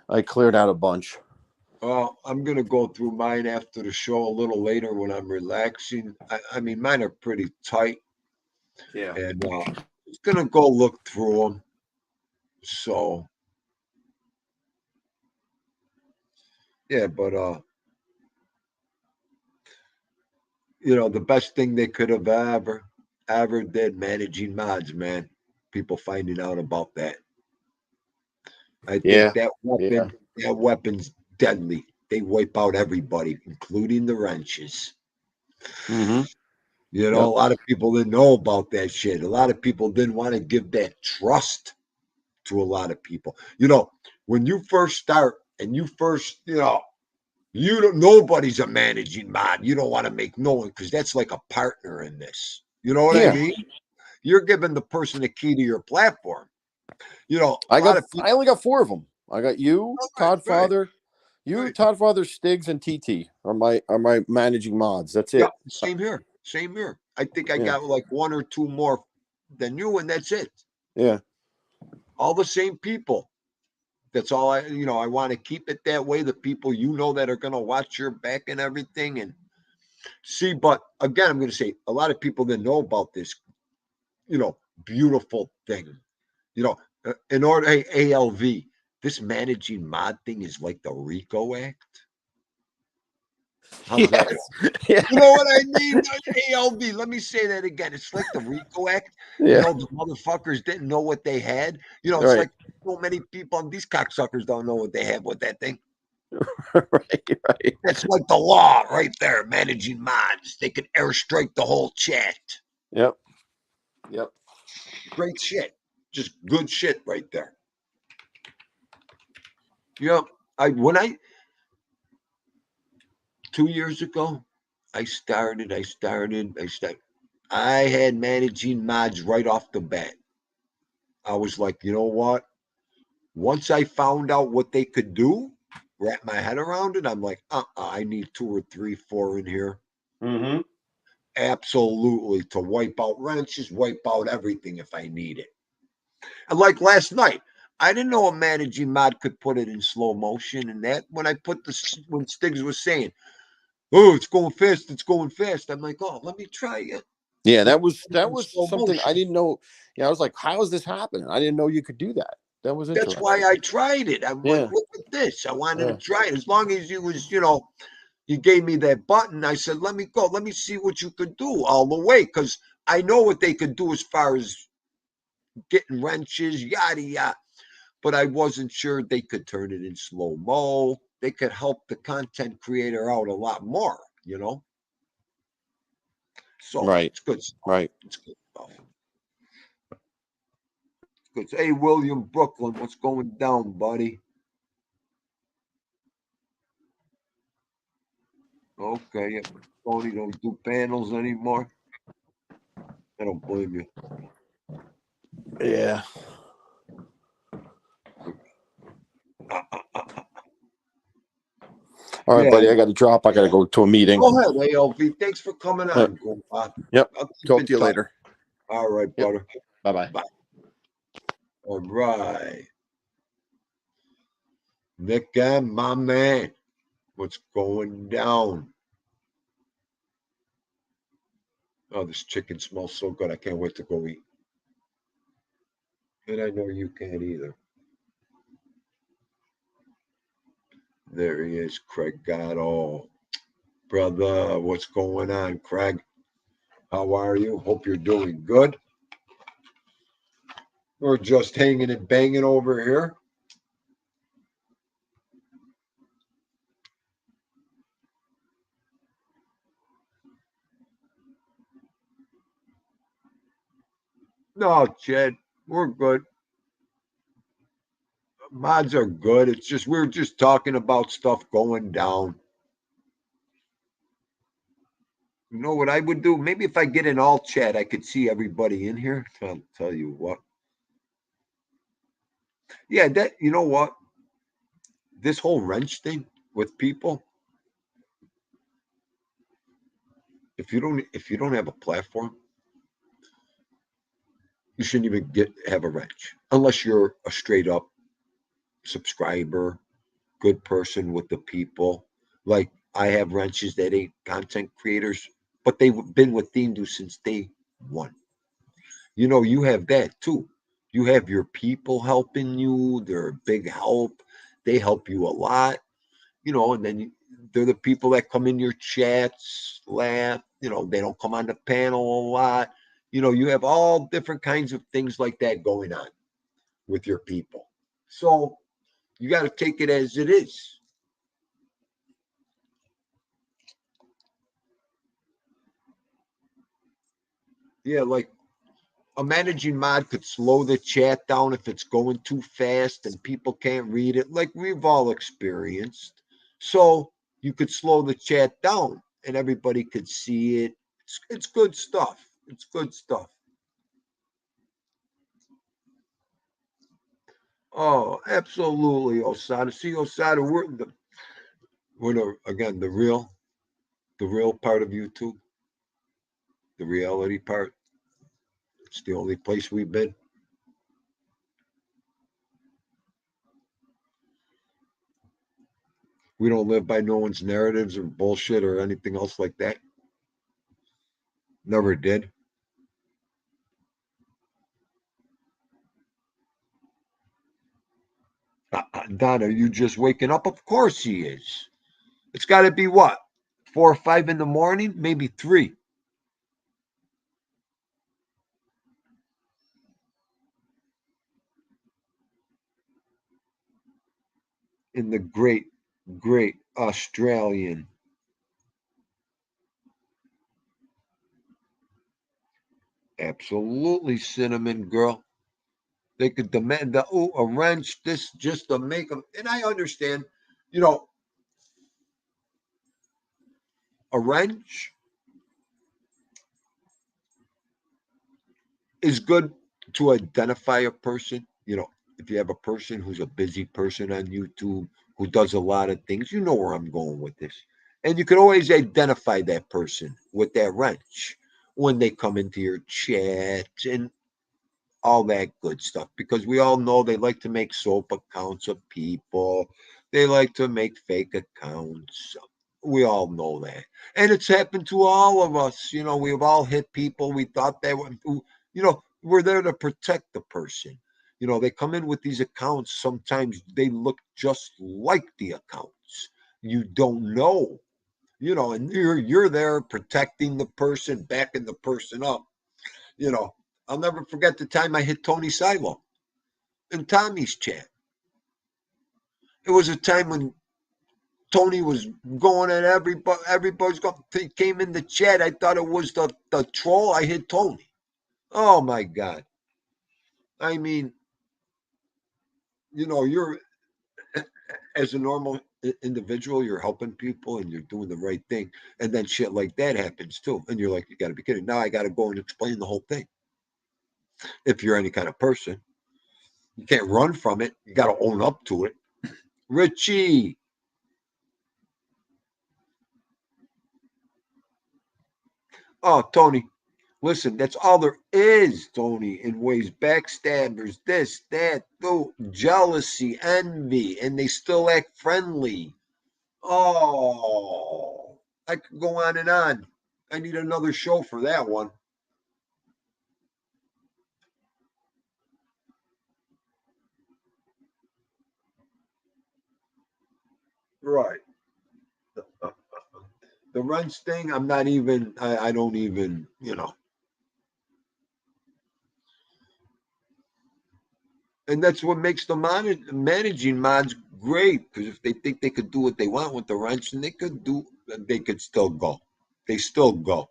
I cleared out a bunch. Well, I'm gonna go through mine after the show a little later when I'm relaxing. I mean, mine are pretty tight, Yeah. and just gonna go look through them. So yeah, but the best thing they could have ever did managing mods, man. People finding out about that. I think Yeah. that weapon's deadly. They wipe out everybody, including the wrenches. Mm-hmm. A Yep. lot of people didn't know about that shit. A lot of people didn't want to give that trust to a lot of people. When you first start and you first, you don't. Nobody's a managing mod. You don't want to make no one because that's like a partner in this. You know what I Yeah. mean? You're giving the person the key to your platform. A I lot of people. only got 4 of them. I got you, Todd Right. Father, Todd Father, Stiggs, and TT are my managing mods. That's Yeah, it. same here. Same here. I think I Yeah. got like one or two more than you, and that's it. Yeah. All the same people. That's all I want to keep it that way. The people that are going to watch your back and everything and see. But again, I'm going to say a lot of people didn't know about this, beautiful thing. In order, hey, ALV, this managing mod thing is like the RICO Act. How's that? Yeah. You know what I mean? ALV, let me say that again. It's like the RICO Act. Yeah. The motherfuckers didn't know what they had. It's Right. like so many people, and these cocksuckers don't know what they have with that thing. Right. That's like the law right there, managing mods. They can airstrike the whole chat. Yep. Great shit. Just good shit right there. When I 2 years ago, I had managing mods right off the bat. I was like, you know what? Once I found out what they could do, wrap my head around it, I'm like, I need 2 or 3, 4 in here. Mm-hmm. Absolutely, to wipe out wrenches, wipe out everything if I need it. And like last night, I didn't know a managing mod could put it in slow motion. And that when when Stiggs was saying, "Oh, it's going fast," I'm like, "Oh, let me try it." Yeah, Let that me was put it in slow something I motion. didn't know. Yeah, I was like, "How is this happening?" I didn't know you could do that. That was That's interesting. why I tried it. I'm like, Yeah. look at this. I wanted to Yeah. try it. As long as you gave me that button, I said, let me go. Let me see what you could do all the way. Because I know what they could do as far as getting wrenches, yada, yada. But I wasn't sure they could turn it in slow mo. They could help the content creator out a lot more, So Right. it's good stuff. Right. It's good stuff. Good. Hey, William Brooklyn, what's going down, buddy? Okay, Tony don't do panels anymore. I don't blame you. Yeah. All right, Yeah. buddy. I got to drop. I got to go to a meeting. Go ahead, ALV. Thanks for coming Uh, on, Grandpa. Yep. I'll keep Talk in to you touch. later. All right, Yep. brother. Bye-bye. Bye. All right. Nick and my man. What's going down? Oh, this chicken smells so good. I can't wait to go eat. And I know you can't either. There he is, Craig Gatto. Brother, what's going on, Craig? How are you? Hope you're doing good. We're just hanging and banging over here. No, Chad, we're good. Mods are good. It's just we're just talking about stuff going down. You know what I would do? Maybe if I get in all chat, I could see everybody in here. I'll tell you what. Yeah, that you know what? This whole wrench thing with people, if you don't have a platform, you shouldn't even have a wrench unless you're a straight up subscriber, good person with the people. Like I have wrenches that ain't content creators, but they've been with Theme since day one. You have that too. You have your people helping you. They're a big help. They help you a lot, and then they're the people that come in your chats, laugh. They don't come on the panel a lot. You have all different kinds of things like that going on with your people. So you got to take it as it is. Yeah, like a managing mod could slow the chat down if it's going too fast and people can't read it, like we've all experienced. So you could slow the chat down and everybody could see it. It's good stuff. It's good stuff. Oh, absolutely, Osada. See, Osada, again the real part of YouTube, the reality part. It's the only place we've been. We don't live by no one's narratives or bullshit or anything else like that. Never did. Don, are you just waking up? Of course he is. It's got to be what? 4 or 5 in the morning, maybe 3. In the great, great Australian. Absolutely, cinnamon girl. They could demand a wrench, this just to make them. And I understand, you know, a wrench is good to identify a person. If you have a person who's a busy person on YouTube who does a lot of things, you know where I'm going with this. And you can always identify that person with that wrench when they come into your chat and all that good stuff, because we all know they like to make soap accounts of people. They like to make fake accounts. We all know that. And it's happened to all of us. We've all hit people. We thought they were, we're there to protect the person. They come in with these accounts. Sometimes they look just like the accounts. You don't know, and you're there protecting the person, backing the person up. You know, I'll never forget the time I hit Tony Silo in Tommy's chat. It was a time when Tony was going at everybody. Everybody's going. Came in the chat. I thought it was the troll. I hit Tony. Oh my god! I mean, you're as a normal individual, you're helping people and you're doing the right thing, and then shit like that happens too, and you're like, you got to be kidding! Now I got to go and explain the whole thing. If you're any kind of person, you can't run from it. You got to own up to it. Richie, Oh, Tony, listen, that's all there is, Tony, in ways. Backstabbers, this, that, though, jealousy, envy, and they still act friendly. Oh, I could go on and on. I need another show for that one. Right. The wrench thing, I'm not even, I don't even, and that's what makes the managing mods great. Because if they think they could do what they want with the wrench, and they could still go. They still go.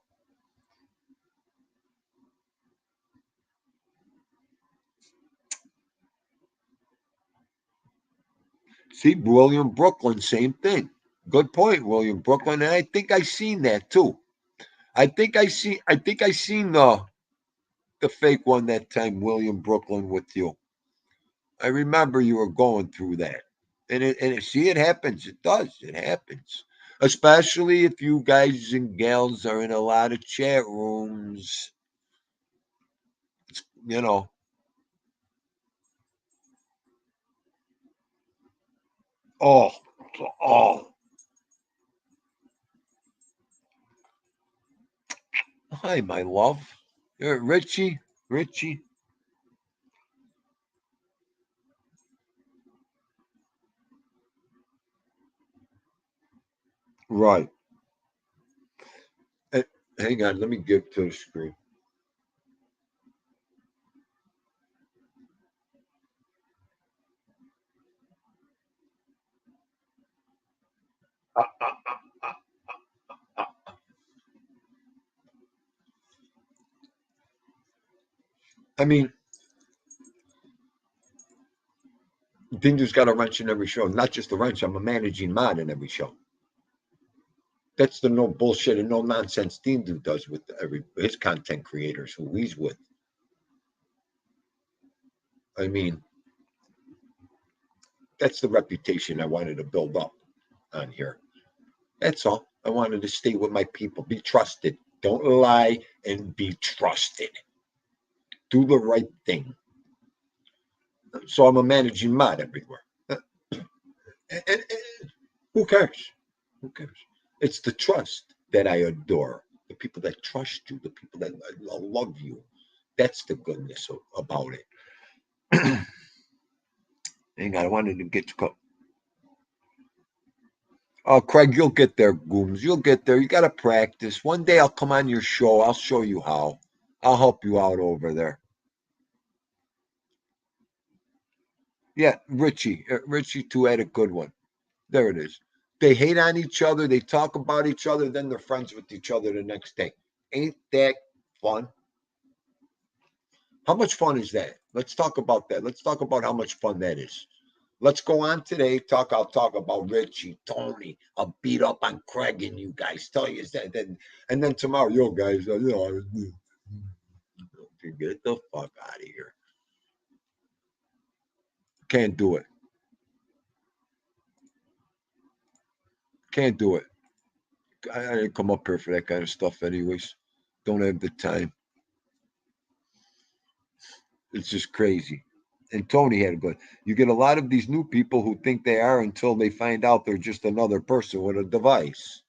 See, William Brooklyn, same thing. Good point, William Brooklyn. And I think I seen that too. I seen the fake one that time, William Brooklyn, with you. I remember you were going through that. See, it happens. It does. It happens. Especially if you guys and gals are in a lot of chat rooms. You know. Oh, oh. Hi, my love. Richie. Richie. Right. Eh, Hang on. Let me get to the screen. I mean, Dindo's got a wrench in every show. Not just a wrench. I'm a managing mod in every show. That's the no bullshit and no nonsense Dindu does with his content creators who he's with. I mean, that's the reputation I wanted to build up on here. That's all. I wanted to stay with my people, be trusted. Don't lie and be trusted. Do the right thing. So I'm a managing mod everywhere. And who cares? Who cares? It's the trust that I adore. The people that trust you, the people that love you. That's the goodness about it. Hang on, I wanted to get to. Oh, Craig, you'll get there, Gooms. You'll get there. You got to practice. One day I'll come on your show. I'll show you how. I'll help you out over there. Yeah, Richie. Richie, too, had a good one. There it is. They hate on each other. They talk about each other. Then they're friends with each other the next day. Ain't that fun? How much fun is that? Let's talk about that. Let's talk about how much fun that is. Let's go on today. I'll talk about Richie, Tony. I'll beat up on Craig and you guys. Tell you that. And then tomorrow, yo guys, get the fuck out of here. Can't do it. Can't do it. I didn't come up here for that kind of stuff, anyways. Don't have the time. It's just crazy. And Tony had a good. You get a lot of these new people who think they are until they find out they're just another person with a device.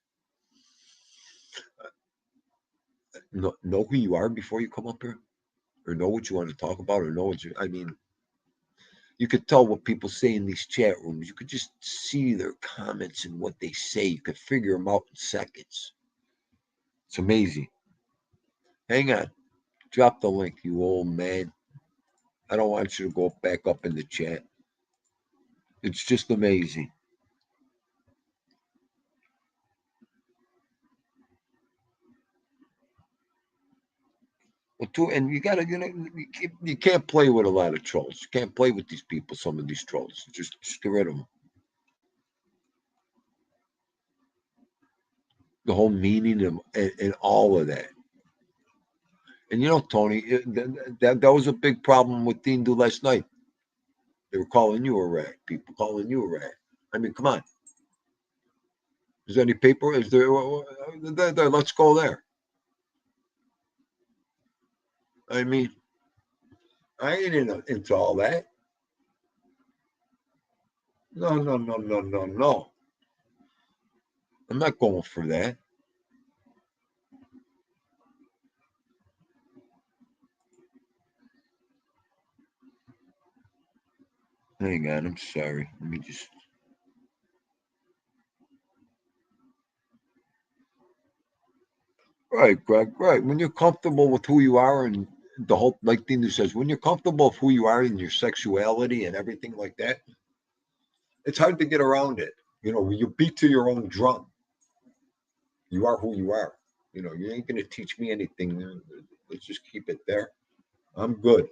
Know who you are before you come up here, or know what you want to talk about, or know what you. I mean, you could tell what people say in these chat rooms. You could just see their comments and what they say. You could figure them out in seconds. It's amazing. Hang on. Drop the link, you old man. I don't want you to go back up in the chat. It's just amazing. Well, too, and you gotta, you can't play with a lot of trolls. You can't play with these people. Some of these trolls, just get rid of them. The whole meaning and all of that. And Tony, that was a big problem with Dean Do last night. They were calling you a rat. People calling you a rat. I mean, come on. Is there any paper? Is there? Let's go there. I mean, I ain't into all that. No, no, no, no, no, no. I'm not going for that. Hang on, I'm sorry. Let me just. Right, Greg. Right. When you're comfortable with who you are, and the whole, like Dinu says, when you're comfortable with who you are and your sexuality and everything like that, it's hard to get around it. You know, when you beat to your own drum, you are who you are. You know, you ain't gonna teach me anything. Let's just keep it there. I'm good.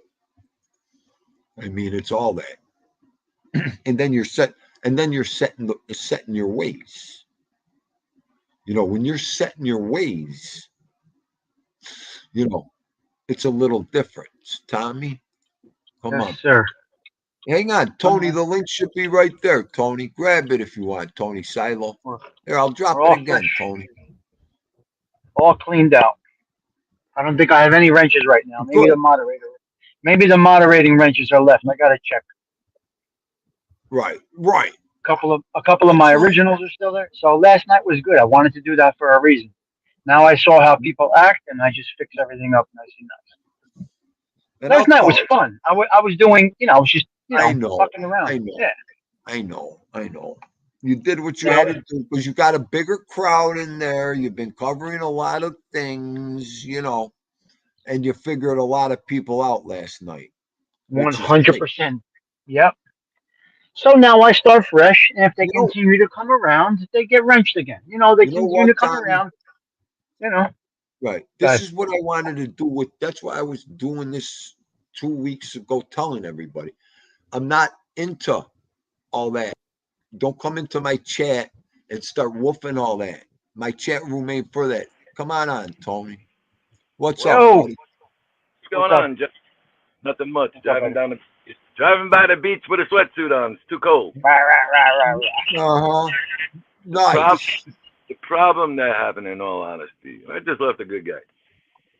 I mean, it's all that. And then you're set. And then you're setting your ways. You know, when you're setting your ways, you know, it's a little different. Tommy, come Yes, on. sir. Hang on, Tony. The link should be right there, Tony. Grab it if you want, Tony Silo. We're, Here, I'll drop we're it all again, fresh, Tony. all cleaned out. I don't think I have any wrenches right now. Maybe the Good. moderator. Maybe the moderating wrenches are left. I gotta check. Right, right. A couple of That's my right. originals are still there. So last night was good. I wanted to do that for a reason. Now I saw how people act, and I just fixed everything up nicely nice. And Last I'll night was tell. fun. I was doing, I was just, I know, fucking around. I know, Yeah. I know, I know. You did what you You know, had to do because you got a bigger crowd in there. You've been covering a lot of things, you know, and you figured a lot of people out last night, which is great. 100%. Yep. So now I start fresh, and if they You know, continue to come around, they get wrenched again. They you know continue what, to come Tommy? around. You know. Right. This But is what I wanted to do with that's why I was doing this 2 weeks ago, telling everybody. I'm not into all that. Don't come into my chat and start woofing all that. My chat room ain't for that. Come on, Tony. What's up, yo, buddy? What's what's going up? on? Just nothing much. What's up, buddy? Driving by the beach with a sweatsuit on. It's too cold. Rah, rah, rah, rah, rah. Uh-huh. The problem, Nice. the problem that happened, in all honesty, I just left a good guy.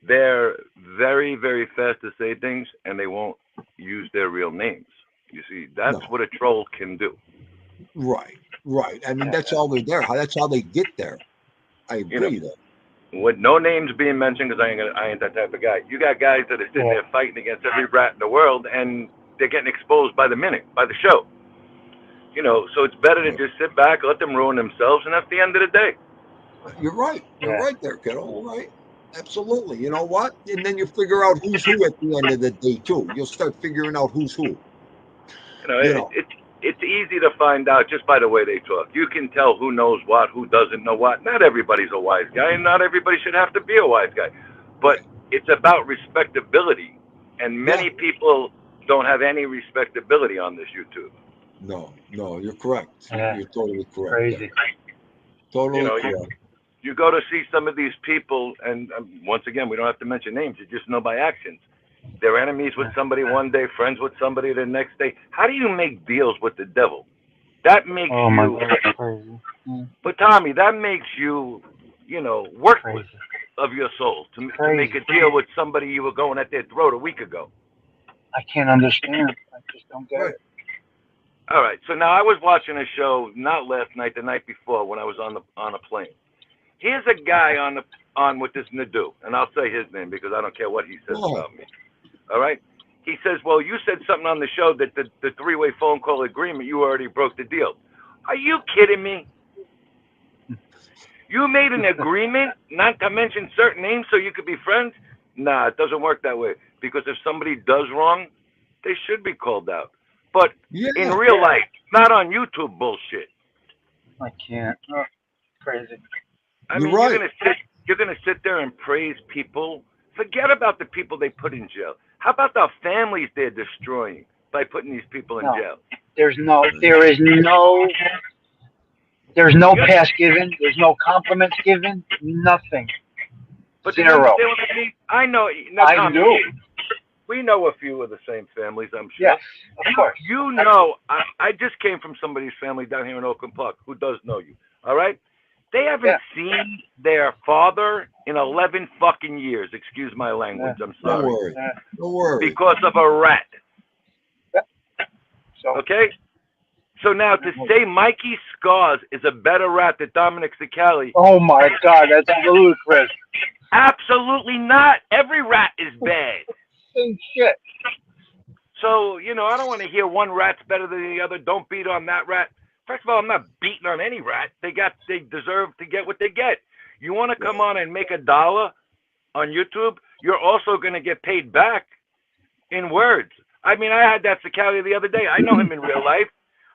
They're very, very fast to say things, and they won't use their real names. You see, that's No. what a troll can do. Right. Right. I mean, Yeah. that's all they're there. That's how they get there. I You know, agree though. with no names being mentioned, because I ain't that type of guy. You got guys that are sitting Yeah. there fighting against every rat in the world, and they're getting exposed by the minute, by the show. So it's better to Right. just sit back, let them ruin themselves, and that's the end of the day. You're right. You're Yeah. right there, kiddo. You're right. Absolutely. You know what? And then you figure out who's who at the end of the day too. You'll start figuring out who's who. You know, You it, know. it it's easy to find out just by the way they talk. You can tell who knows what, who doesn't know what. Not everybody's a wise guy, and not everybody should have to be a wise guy. But Right. it's about respectability, and Yeah. many people don't have any respectability on this YouTube. No. No. You're correct. Yeah. You're totally correct there. Crazy. You Totally know, correct. you go to see some of these people, and once again, we don't have to mention names. You just know by actions. They're enemies with Yeah. somebody one day, friends with somebody the next day. How do you make deals with the devil? That makes Oh my you, God. It's crazy. but Tommy, that makes you, worthless Crazy. of your soul to make Crazy. a deal with somebody you were going at their throat a week ago. I can't understand. I just don't get Right. it. All right, so now I was watching a show not last night, the night before when I was on a plane. Here's a guy Okay. on with this Nadu, and I'll say his name because I don't care what he says Go ahead. about me. All right. He says, well, you said something on the show that the three-way phone call agreement, you already broke the deal. Are you kidding me? You made an agreement not to mention certain names so you could be friends? Nah, it doesn't work that way. Because if somebody does wrong, they should be called out. But in Yeah. real life, not on YouTube bullshit. I can't. Oh, crazy. I You're mean, right. you're gonna sit there and praise people. Forget about the people they put in jail. How about the families they're destroying by putting these people in No. jail? There's no. Right. There is no. There's no You, pass given. There's no compliments given. Nothing. but do you Zero. understand what I mean? I know. Now, I Tommy, do. we know a few of the same families, I'm Yes. sure. Of course. You know, I just came from somebody's family down here in Oakland Park who does know you. All right? They haven't Yeah. seen their father in 11 fucking years. Excuse my language. I'm Don't sorry. worry. Don't worry. Because of a rat. So Okay? So now to say Mikey Scars is a better rat than Dominic Sicali, oh my God, that's ludicrous. absolutely not. Every rat is bad. Same shit. So, you know, I don't want to hear one rat's better than the other. Don't beat on that rat. First of all, I'm not beating on any rat. They deserve to get what they get. You want to come on and make $1 on YouTube, you're also going to get paid back in words. I mean, I had that Sicali the other day. I know him in real life.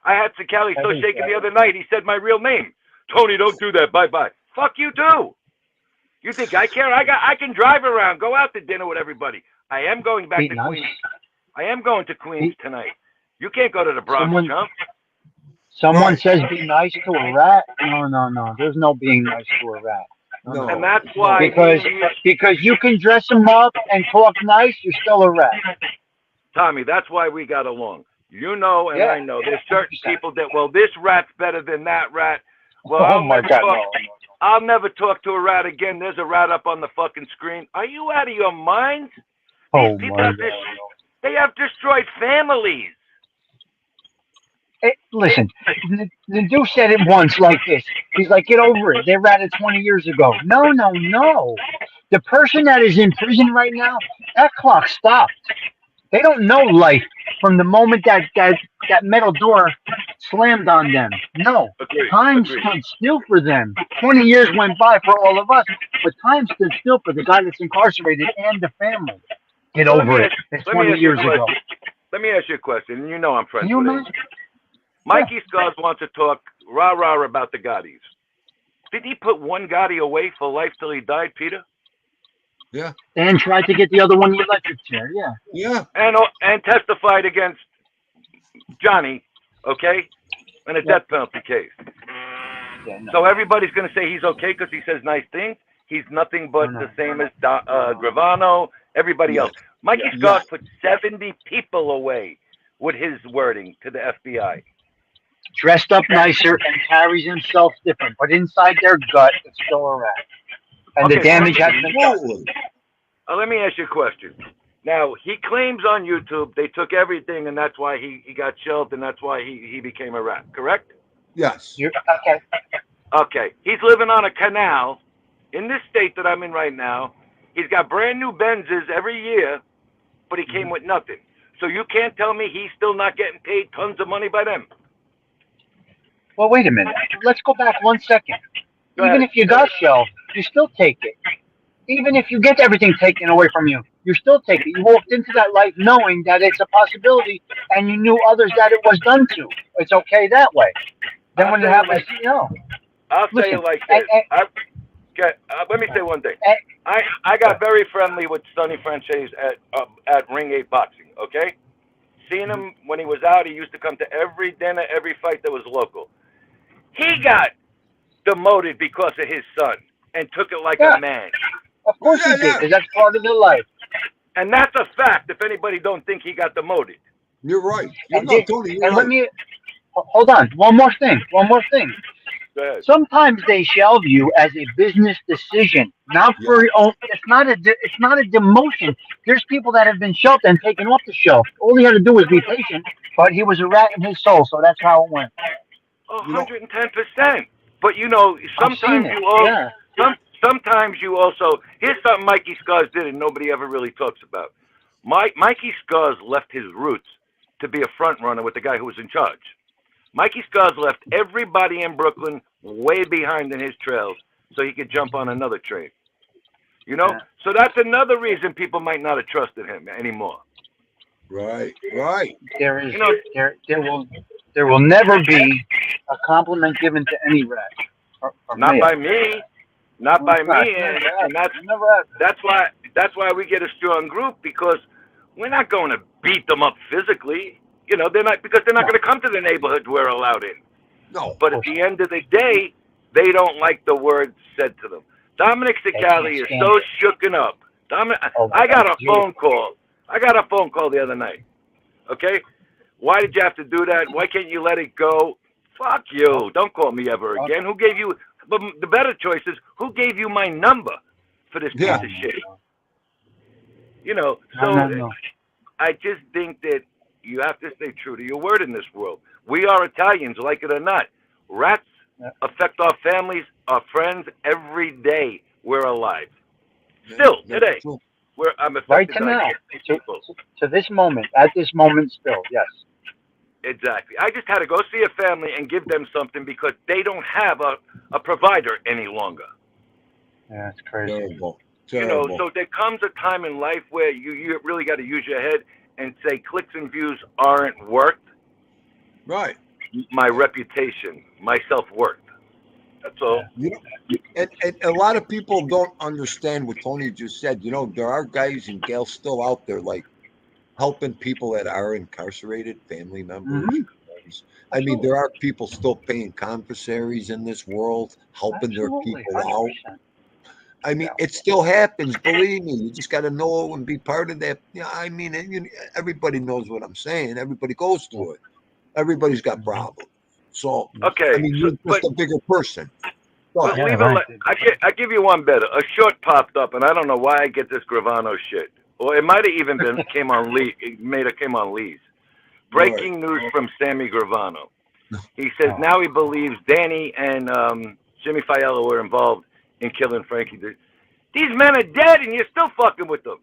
I had Sicali so shaken the other night, he said my real name. Tony, don't do that. Bye-bye. Fuck you, too. You think I care? I can drive around, go out to dinner with everybody. I am going back to Queens. I am going to Queens tonight. You can't go to the Bronx, chump. Someone says be nice to a rat. No. There's no being nice to a rat. No. And that's why because you can dress them up and talk nice, you're still a rat. Tommy, that's why we got along. You know, and I know there's certain people that, well, this rat's better than that rat. Well, I'll never talk to a rat again. There's a rat up on the fucking screen. Are you out of your mind? Oh These people my have God. they have destroyed families. Hey, listen, the dude said it once like this. He's like, get over it. They ratted 20 years ago. No. The person that is in prison right now, that clock stopped. They don't know life from the moment that metal door slammed on them. No. Time stood still for them. 20 years went by for all of us, but time stood still for the guy that's incarcerated and the family. Get over it. It's 20 years ago. Let me ask you a question. You know I'm friends Can you with him. imagine? Mikey Scars wants to talk rah-rah about the Gottis. Did he put one Gotti away for life till he died, Peter? Yeah. And tried to get the other one the electric chair. Yeah. Yeah. And testified against Johnny, okay, in a death penalty case. Yeah, no. So everybody's going to say he's okay because he says nice things. He's nothing but the same as Gravano, everybody else. Mikey Scars put 70 people away with his wording to the FBI. Dressed up nicer and carries himself different, but inside their gut, it's still a rat. And the damage has been done. Let me ask you a question. Now, he claims on YouTube they took everything, and that's why he got shelved, and that's why he became a rat, correct? Yes. Okay. Okay. He's living on a canal in this state that I'm in right now. He's got brand new Benzes every year, but he came with nothing. So you can't tell me he's still not getting paid tons of money by them. Well, wait a minute. Let's go back 1 second. Even if you got shelved, you still take it. Even if you get everything taken away from you, you still take it. You walked into that life knowing that it's a possibility, and you knew others that it was done to. It's okay that way. Then when it happens, I'll say it like this. Let me say one thing. I got very friendly with Sonny Franchise at Ring 8 Boxing, okay? Seeing him when he was out, he used to come to every dinner, every fight that was local. He got demoted because of his son and took it like a man. Of course he did, because that's part of their life. And that's a fact if anybody don't think he got demoted. You're right. Tony, you're and right. let me hold on. One more thing. Go ahead. Sometimes they shelve you as a business decision, not for your own. It's not a demotion. There's people that have been shelved and taken off the shelf. All he had to do was be patient, but he was a rat in his soul, so that's how it went. 110%. But sometimes sometimes you also. Here's something Mikey Scars did, and nobody ever really talks about. Mikey Scars left his roots to be a front runner with the guy who was in charge. Mikey Scars left everybody in Brooklyn way behind in his trails so he could jump on another train. So that's another reason people might not have trusted him anymore. Right. There is there will never be a compliment given to any rat. Not by me. Not by me, and that's why we get a strong group, because we're not going to beat them up physically. They're not going to come to the neighborhood we're allowed in. No. But at the end of the day, they don't like the words said to them. Dominic Sicali is so shooken up. I got a phone call. The other night. Okay? Why did you have to do that? Why can't you let it go? Fuck you. Don't call me ever again. Who gave you... But the better choice is, who gave you my number? for this Yeah. piece of shit. You know, No, so no. I just think that you have to stay true to your word in this world. We are Italians, like it or not. Rats Yeah. affect our families, our friends every day we're alive. Still, That's today, true. I'm Right affected to by now, these to, people. to this moment, at this moment still, yes. Exactly. I just had to go see a family and give them something because they don't have a provider any longer. Yeah, it's crazy. Terrible. You know, Terrible. so there comes a time in life where you really got to use your head and say clicks and views aren't worth Right. my reputation, my self-worth. That's all. You know, and a lot of people don't understand what Tony just said. You know, there are guys and gals still out there like helping people that are incarcerated, family members. Mm-hmm. Friends. I mean, Absolutely. there are people still paying commissaries in this world, helping their Absolutely. people out. 100%. I mean, Yeah. it still happens. Believe me, you just got to know and be part of that. Yeah, I mean, everybody knows what I'm saying. Everybody goes Yeah. through it. Everybody's got Mm-hmm. problems. So, I Okay, mean, so, you're just a bigger person. Go but ahead. Yeah, leave it. right. I give you one better. A short popped up, and I don't know why I get this Gravano shit. Or it might have even been came on Lee. It made it came on Lee's. Right. Breaking news from Sammy Gravano. He says Oh. now he believes Danny and Jimmy Fiala were involved in killing Frankie. These men are dead, and you're still fucking with them.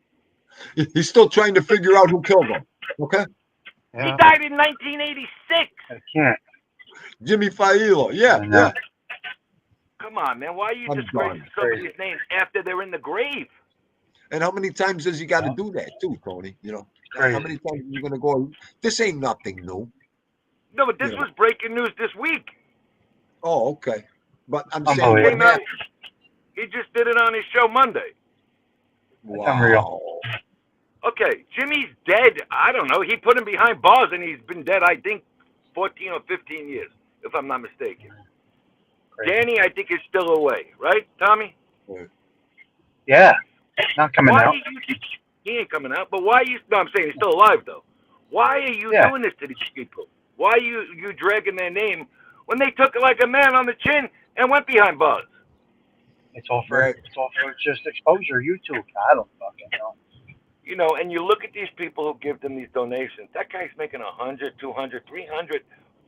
He's still trying to figure out who killed him. Okay. He Yeah. died in 1986. I can't. Jimmy Failo. Yeah, I know. yeah. Come on, man. Why are you I'm disgracing done. somebody's name after they're in the grave? And how many times does he got to Yeah. do that too, Tony? You know, Crazy. how many times are you going to go? This ain't nothing new. No, but this You know. was breaking news this week. Oh, okay. But I'm saying Unbelievable. what Came out. happened. He just did it on his show Monday. That's unreal. Wow. Okay, Jimmy's dead. I don't know. He put him behind bars, and he's been dead, I think, 14 or 15 years, if I'm not mistaken. Crazy. Danny, I think, is still away, right, Tommy? Yeah. Not coming Why out. are you? He ain't coming out. But why are you? No, I'm saying he's still alive though. Why are you Yeah. doing this to these people? Why are you dragging their name when they took it like a man on the chin and went behind bars? It's all for Right. just exposure. YouTube. I don't fucking know. You know, and you look at these people who give them these donations. That guy's making $100, $200, $300,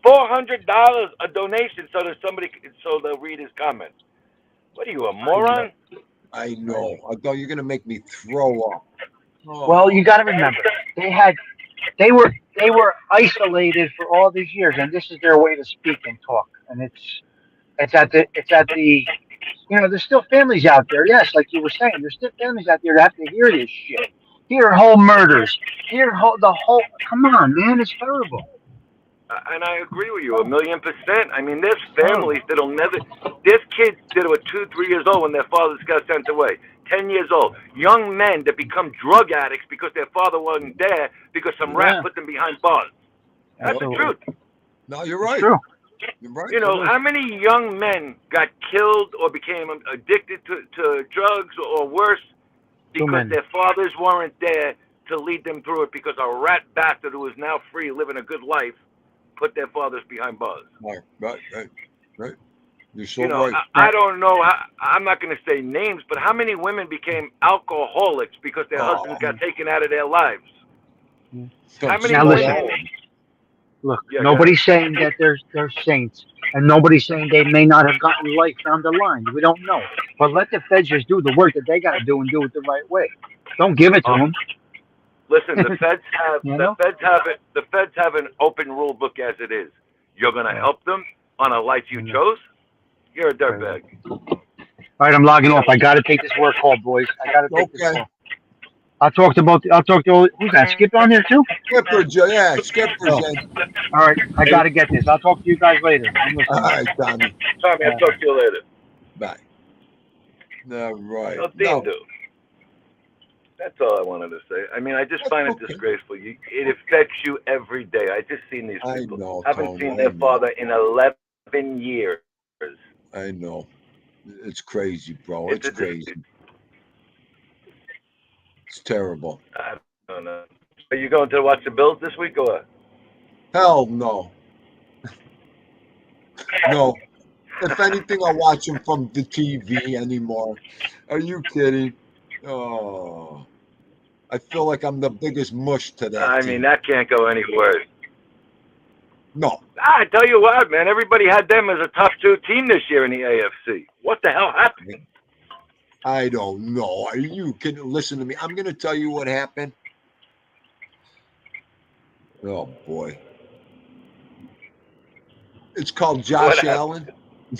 $400 a donation so that so they'll read his comments. What are you, a moron? I know. I thought you're going to make me throw up. Oh. Well, you got to remember, they were isolated for all these years, and this is their way to speak and talk. And it's at the you know, there's still families out there. Yes, like you were saying, there's still families out there that have to hear this shit, hear whole murders, hear the whole. Come on, man, it's terrible. And I agree with you 1,000,000%. I mean, there's families that'll never. There's kids that were 2, 3 years old when their fathers got sent away. 10 years old. Young men that become drug addicts because their father wasn't there because some rat put them behind bars. That's Absolutely. the truth. No, you're It's right. true. You're right. You know, how many young men got killed or became addicted to drugs or worse because many. their fathers weren't there to lead them through it because a rat bastard who is now free, living a good life, put their fathers behind bars. Right. You're so You know, right. I don't know. I'm not going to say names, but how many women became alcoholics because their husbands got taken out of their lives? How many Now listen. women? Look, Yeah, nobody's saying that they're saints, and nobody's saying they may not have gotten life down the line. We don't know, but let the feds just do the work that they got to do and do it the right way. Don't give it to them. Listen, the feds have You know? the feds have an open rule book as it is. You're going to help them on a life you chose. You're a dirtbag. All right, I'm logging off. I got to take this work call, boys. I got to take this Okay. call. I'll talk to who's that? Skip on there too? Skipper, yeah, Skipper's in. All right, I got to get this. I'll talk to you guys later. I'm listening. All right, Tommy. Tommy, I'll talk to you later. Bye. All right. No, No, do. That's all I wanted to say. I mean, I just find it disgraceful. It affects you every day. I just seen these I people. know, Haven't Tony, seen I their know. father in 11 years. I know. It's crazy, bro. It's crazy. It's terrible. I don't know. Are you going to watch the Bills this week or what? Hell no. No. If anything, I watch him from the TV anymore. Are you kidding? Oh, I feel like I'm the biggest mush to that I mean, team. that can't go any worse. No, I tell you what, man, everybody had them as a top 2 team this year in the AFC. What the hell happened? I don't know. Are you kidding? Listen to me. I'm going to tell you what happened. Oh, boy. It's called Josh What happened?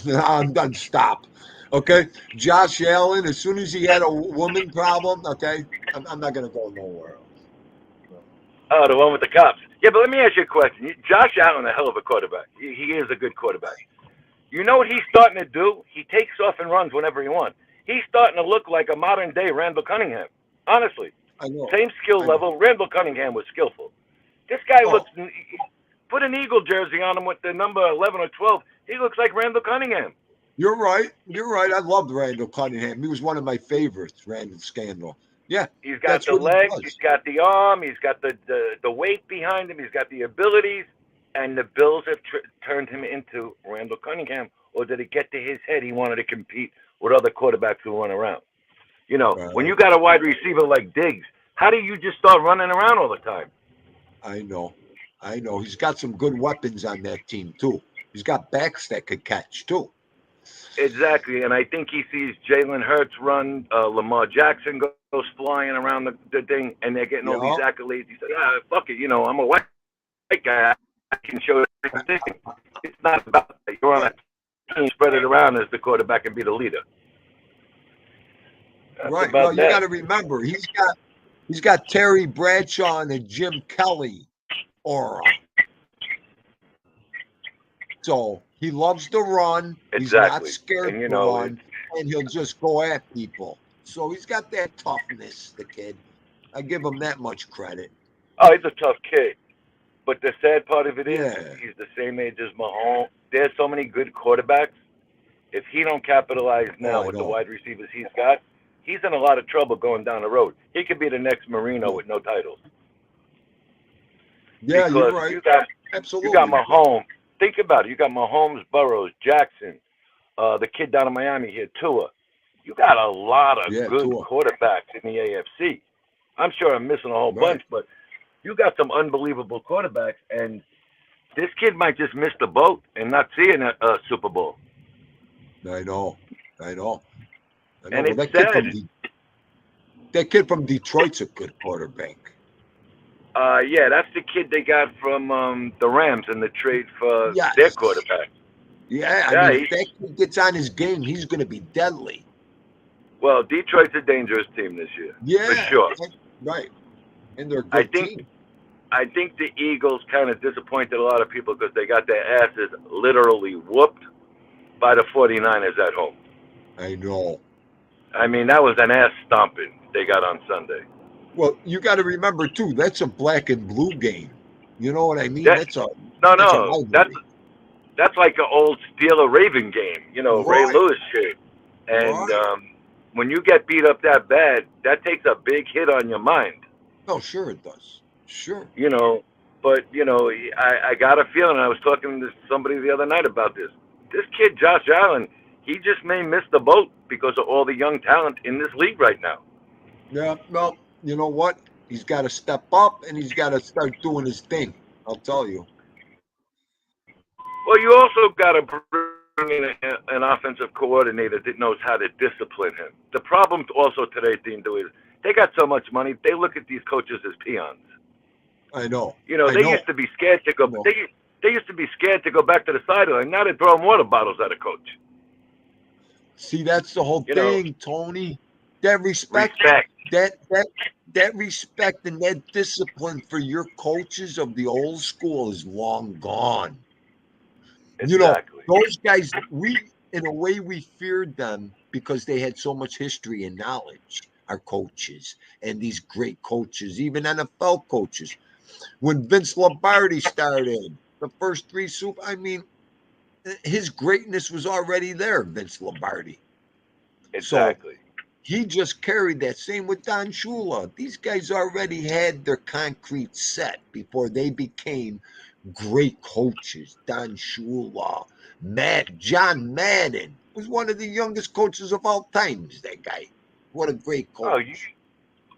Allen. I'm done. Stop. Okay. Josh Allen, as soon as he had a woman problem, okay, I'm not going to go nowhere else. Oh, the one with the cops. Yeah, but let me ask you a question. Josh Allen, a hell of a quarterback. He is a good quarterback. You know what he's starting to do? He takes off and runs whenever he wants. He's starting to look like a modern day Randall Cunningham. Honestly, I know. same skill I know. level. Randall Cunningham was skillful. This guy Oh. looks. Put an Eagle jersey on him with the number 11 or 12. He looks like Randall Cunningham. You're right. You're right. I loved Randall Cunningham. He was one of my favorites, Randall Scandal. Yeah. He's got That's the what he legs. does. He's got the arm. He's got the weight behind him. He's got the abilities. And the Bills have turned him into Randall Cunningham. Or did it get to his head? He wanted to compete with other quarterbacks who run around. You know, when you got a wide receiver like Diggs, how do you just start running around all the time? I know. I know. He's got some good weapons on that team, too. He's got backs that could catch, too. Exactly, and I think he sees Jalen Hurts run, Lamar Jackson goes flying around the thing, and they're getting all these accolades. He said, fuck it, you know, I'm a white guy. I can show everything. It's not about that. You're on a team, spread it around as the quarterback and be the leader. That's right. Well, you got to remember, he's got Terry Bradshaw and a Jim Kelly aura. So he loves to run. Exactly. He's not scared and, to run, and he'll just go at people. So he's got that toughness, the kid. I give him that much credit. Oh, he's a tough kid. But the sad part of it is Yeah. he's the same age as Mahomes. There's so many good quarterbacks. If he don't capitalize now with the wide receivers he's got, he's in a lot of trouble going down the road. He could be the next Marino with no titles. Yeah, because you're right. Absolutely. You got Mahomes. Think about it. You got Mahomes, Burrows, Jackson, the kid down in Miami here, Tua. You got a lot of good quarterbacks in the AFC. I'm sure I'm missing a whole bunch, but you got some unbelievable quarterbacks, and this kid might just miss the boat and not see a Super Bowl. I know. And well, it's sad. That kid from Detroit's a good quarterback. Yeah, that's the kid they got from the Rams in the trade for their quarterback. Yeah, I mean, if that kid gets on his game, he's going to be deadly. Well, Detroit's a dangerous team this year. Yeah, for sure. Right. And they're a good team. I think the Eagles kind of disappointed a lot of people because they got their asses literally whooped by the 49ers at home. I know. I mean, that was an ass stomping they got on Sunday. Well, you got to remember, too, that's a black and blue game. You know what I mean? That's like an old Steeler-Raven game, you know, Ray Lewis shit. And when you get beat up that bad, that takes a big hit on your mind. Oh, sure it does. Sure. You know, but, you know, I got a feeling, I was talking to somebody the other night about this. This kid, Josh Allen, he just may miss the boat because of all the young talent in this league right now. Yeah, well, you know what? He's got to step up and he's got to start doing his thing. I'll tell you. Well, you also got to bring in an offensive coordinator that knows how to discipline him. The problem also today, Dean, is they got so much money, they look at these coaches as peons. I know. You know, they used to be scared to go. They used to be scared to go back to the sideline. Now they're throwing water bottles at a coach. See, that's the whole thing, Tony. That respect. That respect and that discipline for your coaches of the old school is long gone. Exactly. You know, those guys, in a way, we feared them because they had so much history and knowledge, our coaches, and these great coaches, even NFL coaches. When Vince Lombardi started, the first three I mean, his greatness was already there, Vince Lombardi. Exactly. So he just carried that. Same with Don Shula. These guys already had their concrete set before they became great coaches. Don Shula, John Madden was one of the youngest coaches of all times. That guy, what a great Oh, coach.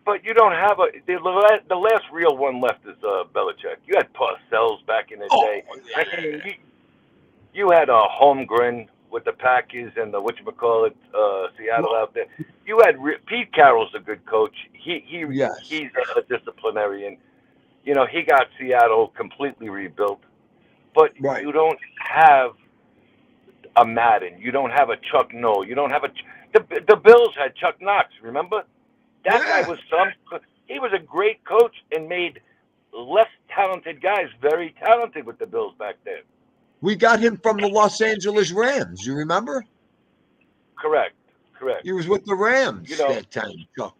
but you don't have the last real one left is Belichick. You had Parcells back in the Oh, day. I mean, you had a Holmgren with the Packers and the whatchamacallit, Seattle out there. You had Pete Carroll's a good coach. yes, He's a disciplinarian. You know, he got Seattle completely rebuilt. But right. you don't have a Madden. You don't have a Chuck Noll. You don't have the Bills had Chuck Knox. Remember that guy Yeah. was he was a great coach and made less talented guys very talented with the Bills back then. We got him from the Los Angeles Rams. You remember? Correct. He was with the Rams You know, that time, Chuck.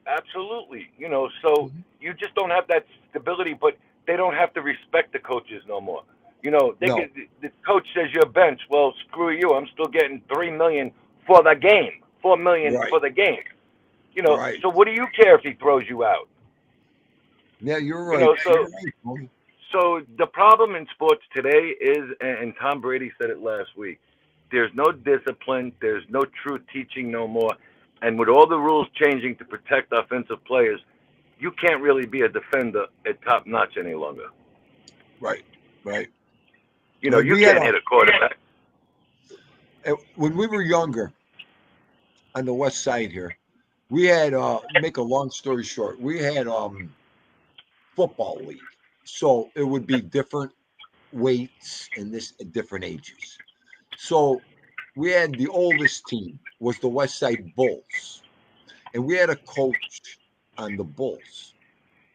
absolutely. You know, so you just don't have that stability, but they don't have to respect the coaches no more. You know, No. the coach says you're bench. Well, screw you. I'm still getting $3 million for the game, $4 million Right. for the game. You know, Right. so what do you care if he throws you out? Yeah, you're right. You know, You're right, Tony. So the problem in sports today is, and Tom Brady said it last week, there's no discipline, there's no true teaching no more, and with all the rules changing to protect offensive players, you can't really be a defender at top notch any longer. Right. You know, When you we had can't hit a quarterback. when we were younger on the west side here, we had make a long story short, we had football league. So it would be different weights and this at different ages. So we had the oldest team was the West Side Bulls, and we had a coach on the Bulls.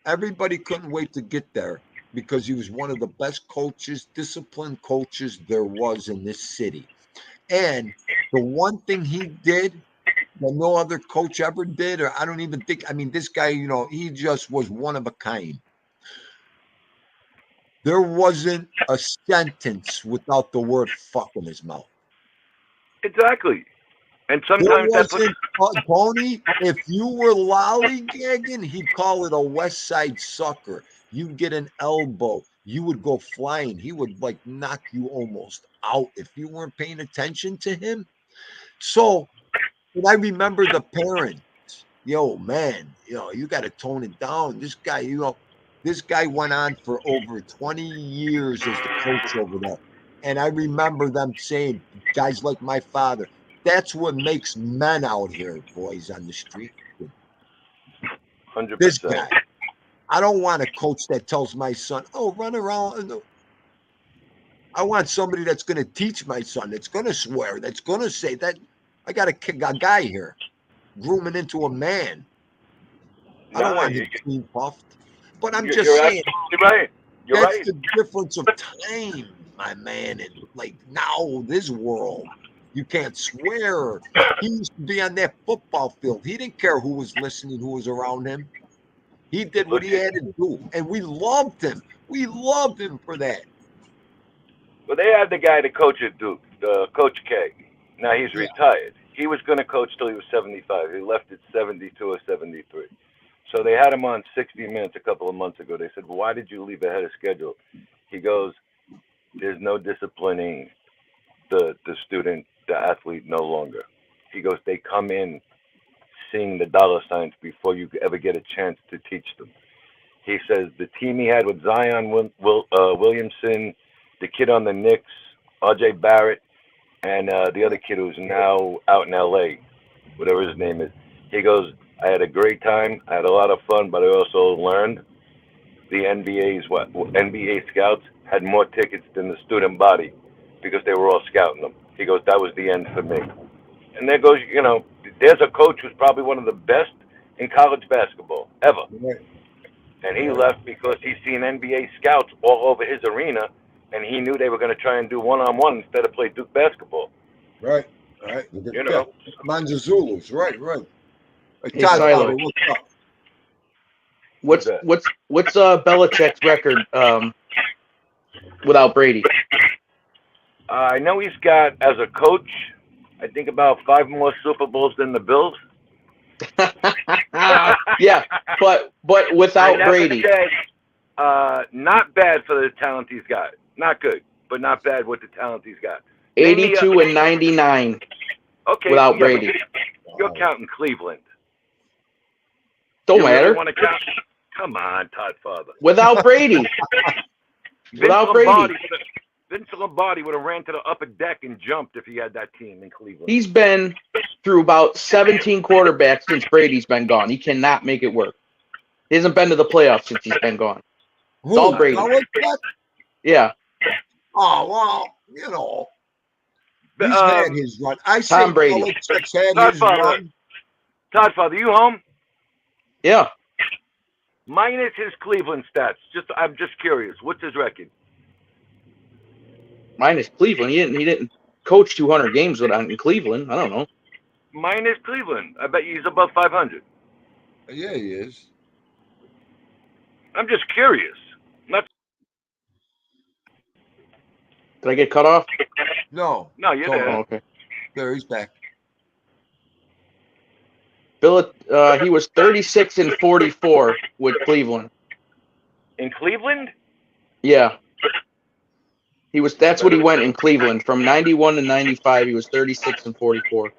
Everybody couldn't wait to get there because he was one of the best coaches, disciplined coaches there was in this city. And the one thing he did that no other coach ever did, or I don't even think, I mean, this guy, you know, he just was one of a kind. There wasn't a sentence without the word fuck in his mouth. Exactly. And There sometimes that's what, wasn't, Tony, if you were lollygagging, he'd call it a West Side sucker. You'd get an elbow. You would go flying. He would like knock you almost out if you weren't paying attention to him. So, and I remember the parents, yo, man, you know, you got to tone it down. This guy, you know, this guy went on for over 20 years as the coach over there. And I remember them saying, guys like my father, that's what makes men out here, boys, on the street. 100%. This guy. I don't want a coach that tells my son, oh, run around. I want somebody that's going to teach my son, that's going to swear, that's going to say that. I got a guy here grooming into a man. I don't want him clean puffed. But I'm just saying, right. You're that's right. the difference of time, my man. And like now, this world, you can't swear. He used to be on that football field. He didn't care who was listening, who was around him. He did what he had to do, and we loved him. We loved him for that. Well, they had the guy that coached at Duke, Coach K. Now he's retired. He was going to coach till he was 75. He left at 72 or 73. So they had him on 60 Minutes a couple of months ago. They said, well, why did you leave ahead of schedule? He goes, there's no disciplining the student, the athlete no longer. He goes, they come in seeing the dollar signs before you ever get a chance to teach them. He says the team he had with Zion Williamson, the kid on the Knicks, R.J. Barrett, and the other kid who's now out in L.A., whatever his name is. He goes, I had a great time. I had a lot of fun, but I also learned the NBA scouts had more tickets than the student body because they were all scouting them. He goes, that was the end for me. And there goes, you know, there's a coach who's probably one of the best in college basketball ever. Right. And he left because he's seen NBA scouts all over his arena, and he knew they were going to try and do one-on-one instead of play Duke basketball. Right. You know. Manzazulus. Right. Hey, Tyler. What's Belichick's record without Brady? I know he's got, as a coach, I think about 5 more Super Bowls than the Bills. Yeah, but without Brady. Say, not bad for the talent he's got. Not good, but not bad with the talent he's got. Name me 82 and 99 Okay, without yeah, Brady. but you're counting Cleveland. Don't You really matter. want to count? Come on, Todd Father. Without Brady. Without Brady. Vince Lombardi would have ran to the upper deck and jumped if he had that team in Cleveland. He's been through about 17 quarterbacks since Brady's been gone. He cannot make it work. He hasn't been to the playoffs since he's been gone. It's all Brady. Belichick? Yeah. Oh, well, you know. He's had his run. I say Tom Brady. Belichick's had his run. Todd Father, you home? Yeah. Minus his Cleveland stats. I'm just curious. What's his record? Minus Cleveland. He didn't coach 200 games in Cleveland. I don't know. Minus Cleveland. I bet he's above 500. Yeah, he is. I'm just curious. Did I get cut off? No. No, you're there. Oh, okay. There, he's back. Bill, he was 36 and 44 with Cleveland. In Cleveland? Yeah. That's what he went in Cleveland. From 91 to 95, he was 36 and 44.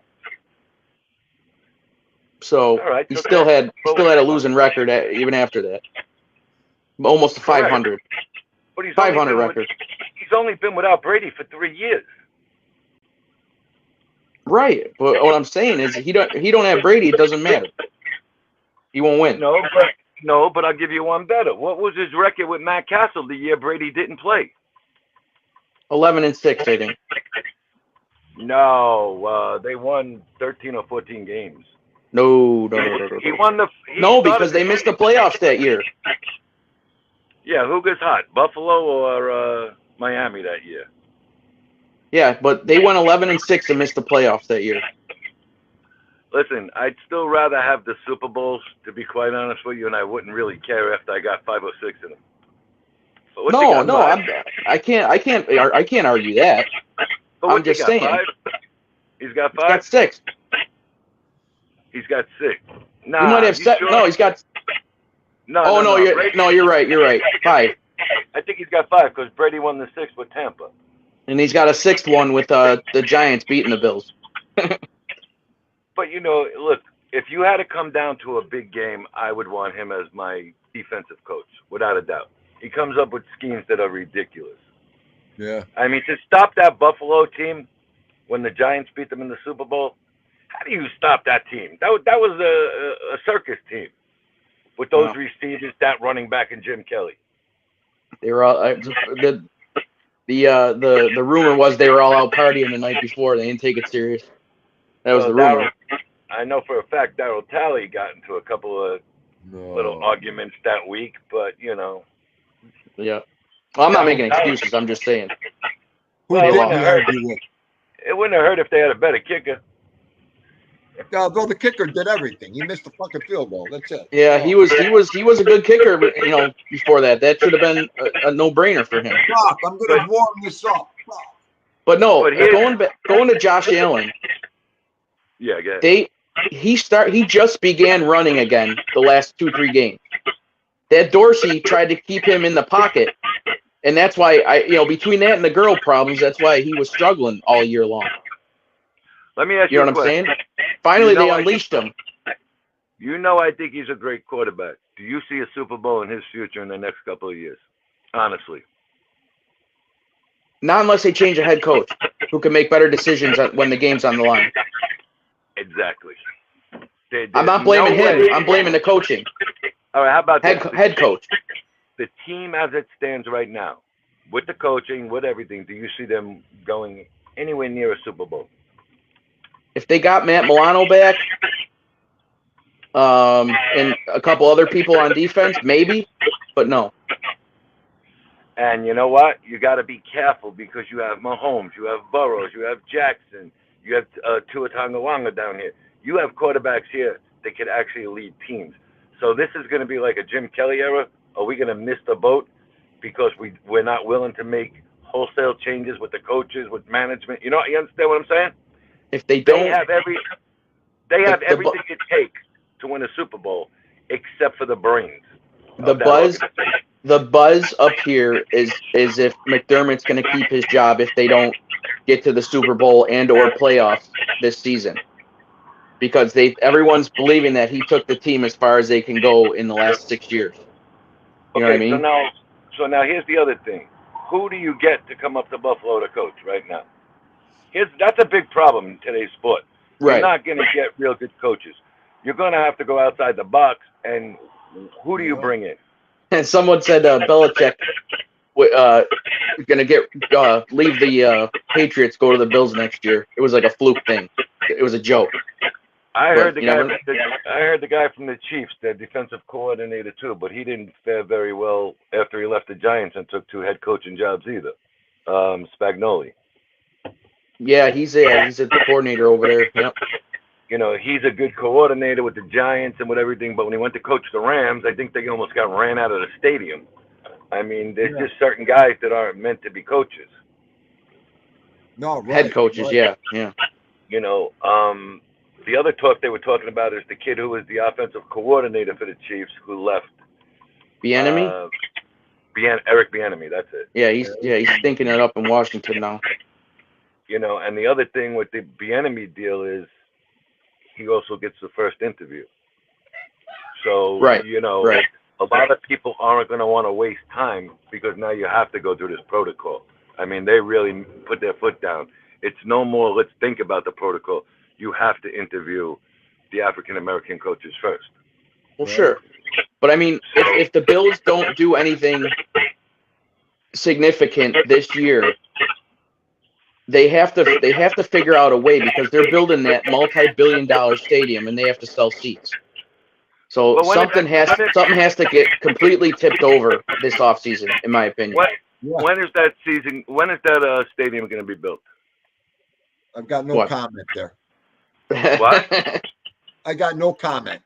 So right, he still had a losing record even after that. Almost 500. But he's 500 record. He's only been without Brady for 3 years. Right, but what I'm saying is he don't have Brady. It doesn't matter. He won't win. No, but I'll give you one better. What was his record with Matt Castle the year Brady didn't play? 11 and 6, I think. No, they won 13 or 14 games. No. He won because they missed the playoffs that year. Yeah, who gets hot, Buffalo or Miami that year? Yeah, but they went 11 and 6 and missed the playoffs that year. Listen, I'd still rather have the Super Bowls, to be quite honest with you, and I wouldn't really care after I got 5 or 6 in them. I can't argue that. I'm just saying. 5? He's got 5. He's got 6. He's got 6. Nah, he might have sure? No, he's got. No. You're right. 5. I think he's got 5 because Brady won the 6th with Tampa. And he's got a 6th one with the Giants beating the Bills. But, look, if you had to come down to a big game, I would want him as my defensive coach, without a doubt. He comes up with schemes that are ridiculous. Yeah. I mean, to stop that Buffalo team when the Giants beat them in the Super Bowl, how do you stop that team? That was a circus team with those receivers, that running back, and Jim Kelly. They were all the rumor was they were all out partying the night before. They didn't take it serious. That was the rumor. I know for a fact Darryl Talley got into a couple of little arguments that week, but Yeah. Well, I'm not making excuses. I'm just saying. It wouldn't have hurt if they had a better kicker. No, though the kicker did everything. He missed the fucking field goal. That's it. Yeah, he was a good kicker, but before that. That should have been a no-brainer for him. Fuck, I'm gonna warm this up. Fuck. But no, going to Josh Allen. Yeah, go ahead. He just began running again the last 2-3 games. That Dorsey tried to keep him in the pocket, and that's why between that and the girl problems, that's why he was struggling all year long. Let me ask you you know what I'm saying? Finally, they unleashed him. I think he's a great quarterback. Do you see a Super Bowl in his future in the next couple of years? Honestly. Not unless they change a head coach who can make better decisions when the game's on the line. Exactly. I'm not blaming him. I'm blaming the coaching. All right, how about head coach? The team as it stands right now, with the coaching, with everything, do you see them going anywhere near a Super Bowl? If they got Matt Milano back, and a couple other people on defense, maybe, but no. And you know what? You got to be careful because you have Mahomes, you have Burrows, you have Jackson, you have Tua Tagovailoa down here. You have quarterbacks here that could actually lead teams. So this is going to be like a Jim Kelly era. Are we going to miss the boat because we're not willing to make wholesale changes with the coaches, with management? You understand what I'm saying? If they don't, they have everything it takes to win a Super Bowl, except for the brains. The buzz the buzz up here is if McDermott's going to keep his job if they don't get to the Super Bowl and or playoffs this season, because everyone's believing that he took the team as far as they can go in the last 6 years. You know what I mean? So now here's the other thing. Who do you get to come up to Buffalo to coach right now? That's a big problem in today's sport. You're not going to get real good coaches. You're going to have to go outside the box, and who do you bring in? And someone said Belichick is going to leave the Patriots, go to the Bills next year. It was like a fluke thing. It was a joke. I heard the guy from the Chiefs, their defensive coordinator too, but he didn't fare very well after he left the Giants and took 2 head coaching jobs either. Spagnoli. Yeah, he's a coordinator over there. Yep. You know, he's a good coordinator with the Giants and with everything, but when he went to coach the Rams, I think they almost got ran out of the stadium. I mean, there's just certain guys that aren't meant to be coaches. No, right, head coaches, right. yeah. You know, the other talk they were talking about is the kid who was the offensive coordinator for the Chiefs who left. Bieniemy? Eric Bieniemy, that's it. Yeah, he's thinking it up in Washington now. You know, and the other thing with the Bieniemy deal is he also gets the first interview. So, you know, a lot of people aren't going to want to waste time because now you have to go through this protocol. I mean, they really put their foot down. It's no more let's think about the protocol. You have to interview the African-American coaches first. Well, sure. But, I mean, if the Bills don't do anything significant this year, they have to figure out a way because they're building that multi-billion-dollar stadium and they have to sell seats. So something has to get completely tipped over this offseason, in my opinion. When is that season? When is that stadium going to be built? I've got no comment there. What? I got no comment.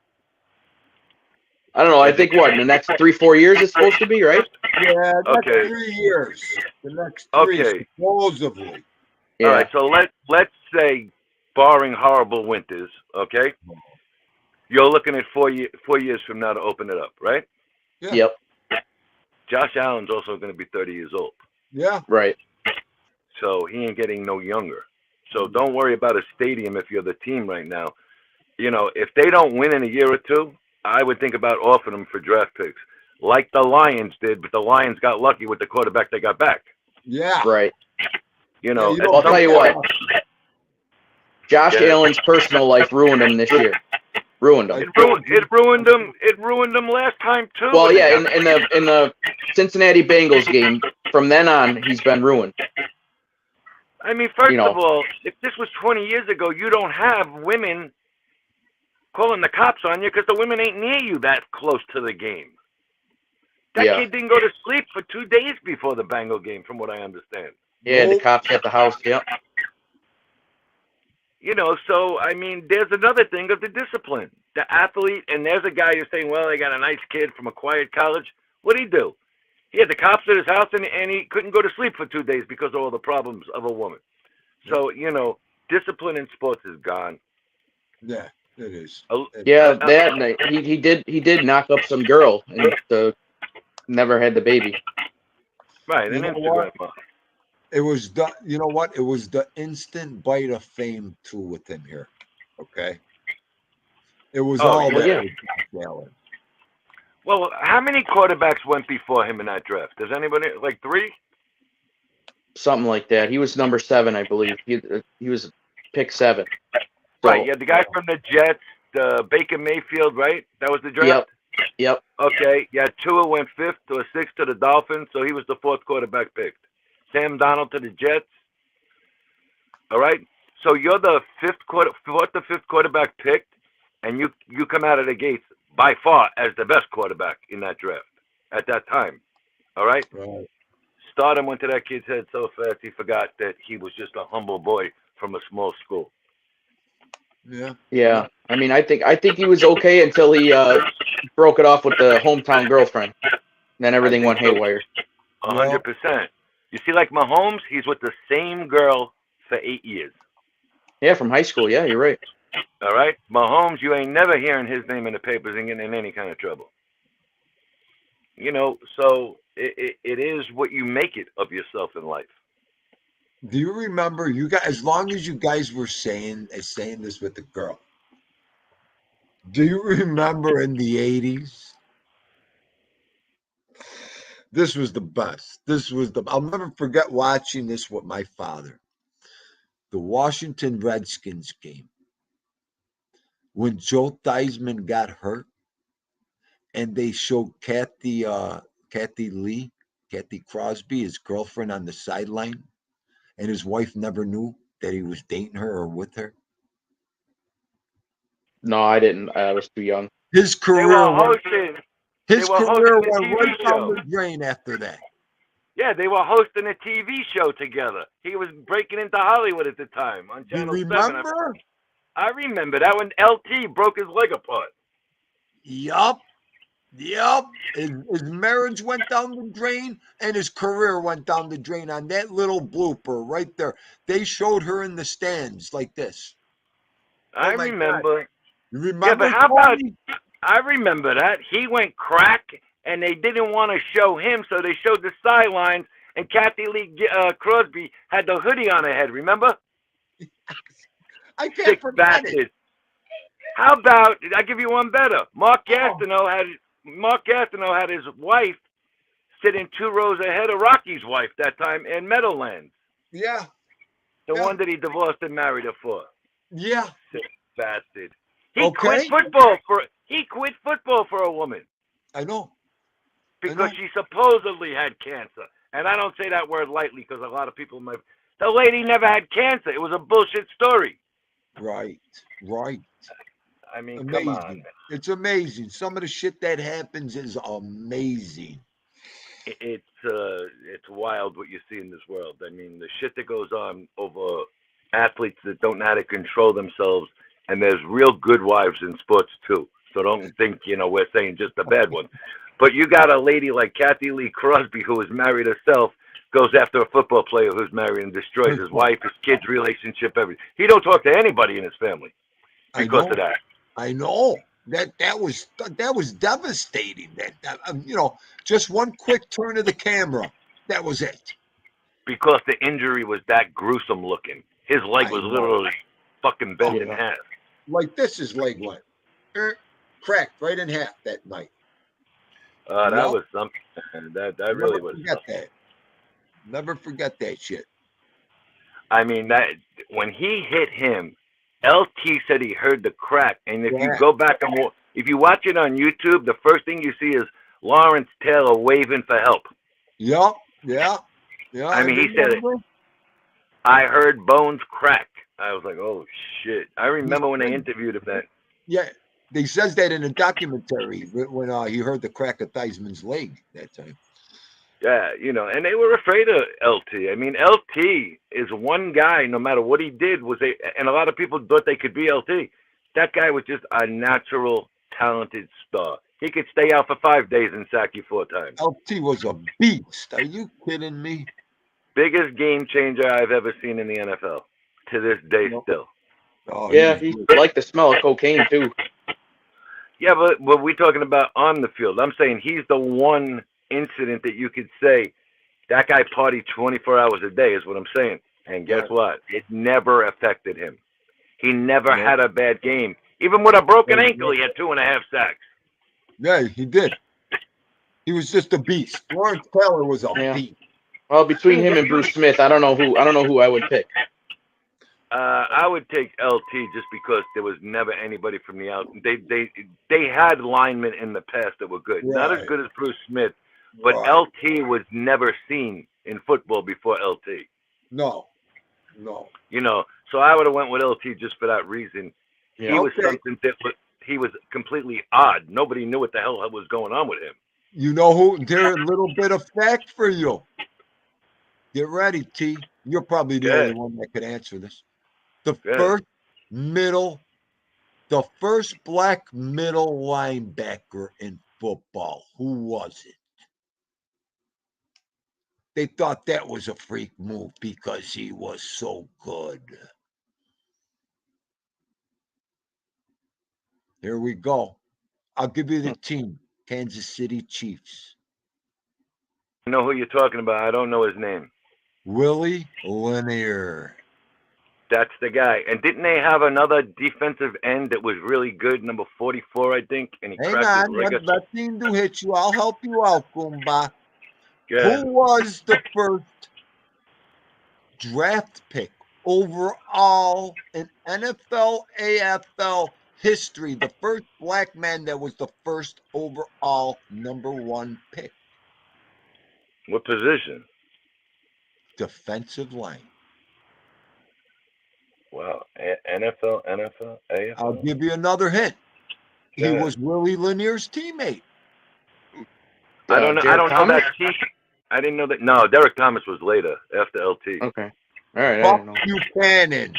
I don't know. I think in the next 3-4 years it's supposed to be, right? Yeah, next 3 years. The next 3, supposedly. Yeah. All right. So let's say, barring horrible winters, okay, you're looking at 4 years from now to open it up, right? Yeah. Yep. Josh Allen's also going to be 30 years old. Yeah. Right. So he ain't getting no younger. So don't worry about a stadium if you're the team right now. You know, if they don't win in a year or two, I would think about offering them for draft picks, like the Lions did, but the Lions got lucky with the quarterback they got back. Yeah. Right. You know, I'll tell you what. Josh Allen's personal life ruined him this year. Ruined him. It ruined him. It ruined him last time too. Well, yeah, in the Cincinnati Bengals game, from then on, he's been ruined. I mean, first of all, if this was 20 years ago, you don't have women calling the cops on you because the women ain't near you that close to the game. That kid didn't go to sleep for 2 days before the Bengal game, from what I understand. Yeah, the cops at the house, yep. You know, so, I mean, there's another thing of the discipline. The athlete, and there's a guy who's saying, well, they got a nice kid from a quiet college. What'd he do? He had the cops at his house, and he couldn't go to sleep for 2 days because of all the problems of a woman. So, you know, discipline in sports is gone. Yeah, it is. He did knock up some girl and never had the baby. Right, and Instagram. It was the, you know what? It was the instant bite of fame too with him here. Okay. It was all that. Well, how many quarterbacks went before him in that draft? Does anybody, like 3? Something like that. He was number 7, I believe. He was pick 7. So, right. You had the guy from the Jets, Baker Mayfield, right? That was the draft? Yep. Okay. Yeah, Tua went 5th or 6th to the Dolphins, so he was the 4th quarterback picked. Sam Darnold to the Jets. All right. So you're the 4th or 5th quarterback picked, and you come out of the gates by far as the best quarterback in that draft at that time. All right. Right. Stardom went to that kid's head so fast he forgot that he was just a humble boy from a small school. Yeah. Yeah. I mean, I think he was okay until he broke it off with the hometown girlfriend. Then everything went haywire. 100%. You see, like Mahomes, he's with the same girl for 8 years. Yeah, from high school. Yeah, you're right. All right? Mahomes, you ain't never hearing his name in the papers and getting in any kind of trouble. You know, so it is what you make it of yourself in life. Do you remember, you guys, as long as you guys were saying this with the girl, do you remember in the 80s? This was the best. I'll never forget watching this with my father. The Washington Redskins game. When Joe Theismann got hurt and they showed Kathy Crosby, his girlfriend, on the sideline, and his wife never knew that he was dating her or with her. No, I didn't. I was too young. His They were career went, hosting. They his were career hosting a went TV right down show. the drain after that. Yeah, they were hosting a TV show together. He was breaking into Hollywood at the time on Do you Channel 7. remember? I remember that when LT broke his leg apart. Yup. Yep, his marriage went down the drain and his career went down the drain on that little blooper right there. They showed her in the stands like this. I Oh my God. remember. You Yeah, but remember, how about, Tony? I remember that. He went crack, and they didn't want to show him, so they showed the sidelines, and Kathy Lee Crosby had the hoodie on her head, remember? I can't Sick forget it. bastard. How about, I give you one better. Mark Gastineau had his wife sitting 2 rows ahead of Rocky's wife that time in Meadowlands. Yeah, The Yeah. one that he divorced and married her for. yeah. Sick bastard. He Okay. quit football for a woman I know. because she supposedly had cancer. And I don't say that word lightly because a lot of people might. The lady never had cancer. It was a bullshit story. Right. I mean, Amazing. come on. It's amazing. Some of the shit that happens is amazing. It's wild what you see in this world. I mean, the shit that goes on over athletes that don't know how to control themselves, and there's real good wives in sports too. So don't think we're saying just the bad ones. But you got a lady like Kathy Lee Crosby who is married herself, goes after a football player who's married and destroys his wife, his kids' relationship, everything. He don't talk to anybody in his family because of that. I know. That was devastating. That just one quick turn of the camera. That was it. Because the injury was that gruesome looking. His leg I was know. literally fucking bent in half. Like this, his leg went cracked right in half that night. That Yep. was something. That really was. Never forget that shit. I mean, that when he hit him, LT said he heard the crack. And if you go back and if you watch it on YouTube, the first thing you see is Lawrence Taylor waving for help. Yeah. I mean, he said it. I heard bones crack. I was like, oh shit. I remember when they interviewed him then. Yeah, they says that in a documentary when he heard the crack of Theismann's leg that time. Yeah, and they were afraid of LT. I mean, LT is one guy, no matter what he did, and a lot of people thought they could be LT. That guy was just a natural, talented star. He could stay out for 5 days and sack you 4 times. LT was a beast. Are you kidding me? Biggest game changer I've ever seen in the NFL to this day still. Oh, yeah, he liked the smell of cocaine too. Yeah, but we're talking about on the field. I'm saying he's the one incident that you could say that guy partied 24 hours a day is what I'm saying. And guess what? It never affected him. He never had a bad game. Even with a broken ankle, he had 2.5 sacks. Yeah, he did. He was just a beast. Lawrence Taylor was a beast. Well, between him and Bruce Smith, I don't know who I would pick. I would take LT just because there was never anybody from the out. They had linemen in the past that were good, not as good as Bruce Smith, but LT was never seen in football before LT. No. So I would have went with LT just for that reason. He was something different. He was completely odd. Nobody knew what the hell was going on with him. You know who? There's a little bit of fact for you. Get ready, T. You're probably the only one that could answer this. The first black middle linebacker in football. Who was it? They thought that was a freak move because he was so good. Here we go. I'll give you the team. Kansas City Chiefs. I know who you're talking about. I don't know his name. Willie Lanier. That's the guy. And didn't they have another defensive end that was really good, number 44, I think? And he Hang cracked his on, leg. let Dean do hit you. I'll help you out, Goomba. Yeah. Who was the first draft pick overall in NFL AFL history? The first black man that was the first overall #1 pick. What position? Defensive line. Wow. NFL, AFL. I'll give you another hint. He Yeah. was Willie Lanier's teammate. I don't know. I Derek don't know Thomas? that team. I didn't know that. No, Derek Thomas was later after LT. Okay. All right. I Buck don't know. Buchanan.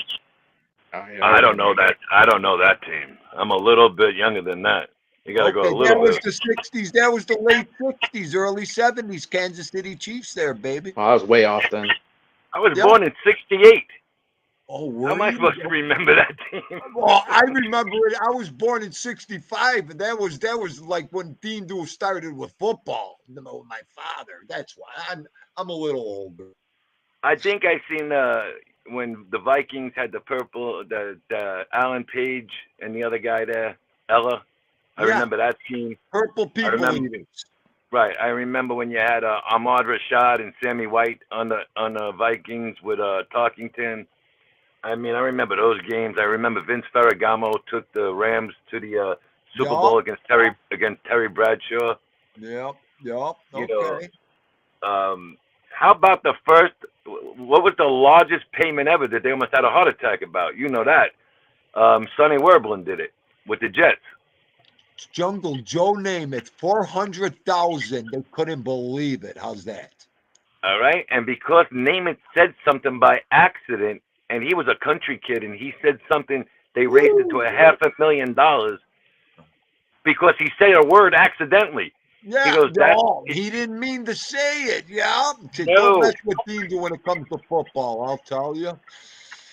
Oh, yeah, I don't know that. I don't know that team. I'm a little bit younger than that. You got to go a that little was bit. the 60s. That was the late 60s, early 70s. Kansas City Chiefs there, baby. Well, I was way off then. I was Yeah. born in '68. Oh, How were am I you? supposed to remember that team? Well, I remember it. I was born in '65, and that was like when Dean Doo started with football. You know, with my father. That's why I'm a little older. I think I seen when the Vikings had the purple, the Alan Page and the other guy there, Ella. I Yeah. remember that team. Purple people remember- eaters. Right. I remember when you had Ahmad Rashad and Sammy White on the Vikings with Talkington. I mean, I remember those games. I remember Vince Ferragamo took the Rams to the Super Yup. Bowl against Terry Bradshaw. Yep. You Okay. know, how about the first? What was the largest payment ever that they almost had a heart attack about? You know that. Sonny Werblin did it with the Jets. Jungle Joe Namath, 400,000. They couldn't believe it. How's that? All right, and because Namath said something by accident, and he was a country kid, and he said something, they raised it to $500,000 because he said a word accidentally. Yeah, He goes, no, he didn't mean to say it. Yeah, No. don't mess with Dean Doo when it comes to football. I'll tell you.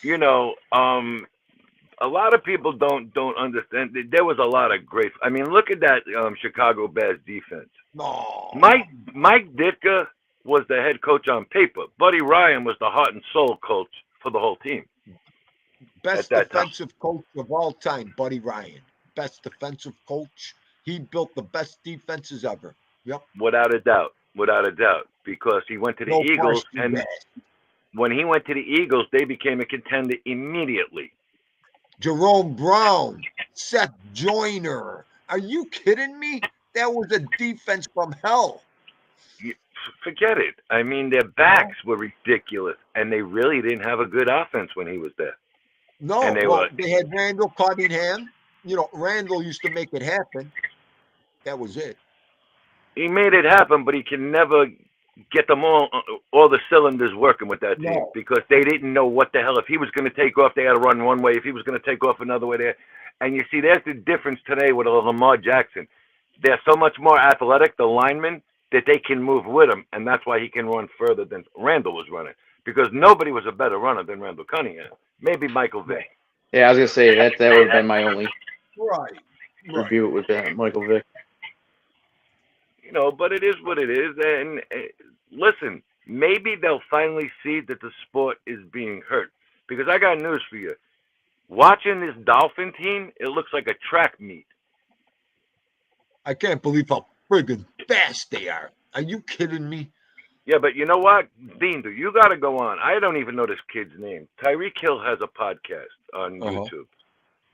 You know, a lot of people don't understand. There was a lot of great. I mean, look at that Chicago Bears defense. No, Mike Ditka was the head coach on paper. Buddy Ryan was the heart and soul coach for the whole team. best at that defensive coach of all time, Buddy Ryan. Best defensive coach. He built the best defenses ever. Yep. Without a doubt. Because he went to the No Eagles, question and that. when he went to the Eagles, they became a contender immediately. Jerome Brown, Seth Joyner. Are you kidding me? That was a defense from hell. Forget it. I mean, their backs were ridiculous, and they really didn't have a good offense when he was there. No, And they they had Randall Cunningham. You know, Randall used to make it happen. That was it. He made it happen, but he can never get them all the cylinders working with that team No. because they didn't know what the hell. If he was going to take off, they had to run one way. If he was going to take off another way there. And you see, there's the difference today with Lamar Jackson. They're so much more athletic, the linemen, that they can move with him, and that's why he can run further than Randall was running because nobody was a better runner than Randall Cunningham. Maybe Michael Vick. Yeah, I was gonna say that would have been my only Right. review with Michael Vick. You know, but it is what it is. And listen, maybe they'll finally see that the sport is being hurt. Because I got news for you. Watching this Dolphin team, it looks like a track meet. I can't believe how friggin' fast they are. Are you kidding me? Yeah, but you know what, Dean, you got to go on. I don't even know this kid's name. Tyreek Hill has a podcast on YouTube.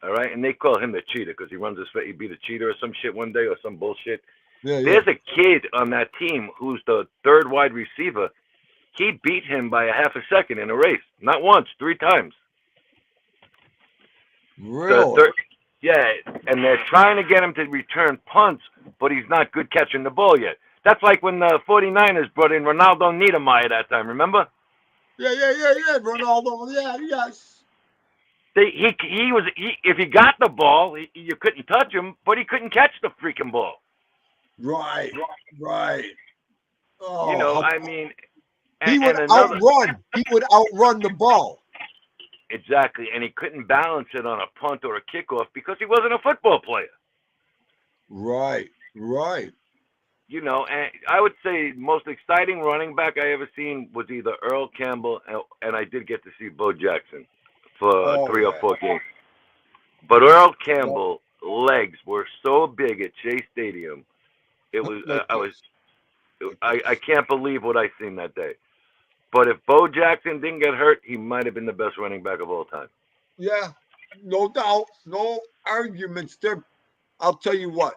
All right, and they call him the cheater because he runs his he beat a cheater or some shit one day or some bullshit. Yeah, There's a kid on that team who's the third wide receiver. He beat him by a half a second in a race. Not once, 3 times. Really? Yeah, and they're trying to get him to return punts, but he's not good catching the ball yet. That's like when the 49ers brought in Ronaldo Niedermeyer that time, remember? Yeah. Ronaldo. Yeah, yes. If he got the ball, you couldn't touch him, but he couldn't catch the freaking ball. Right. Oh, You know, I mean, he would outrun. He would outrun the ball. Exactly, and he couldn't balance it on a punt or a kickoff because he wasn't a football player. Right. you know, and I would say most exciting running back I ever seen was either Earl Campbell, and I did get to see Bo Jackson for 3 or 4 games. But Earl Campbell legs were so big at Chase Stadium. It was I can't believe what I seen that day. But if Bo Jackson didn't get hurt, he might have been the best running back of all time. Yeah, no doubt, no arguments there. I'll tell you what.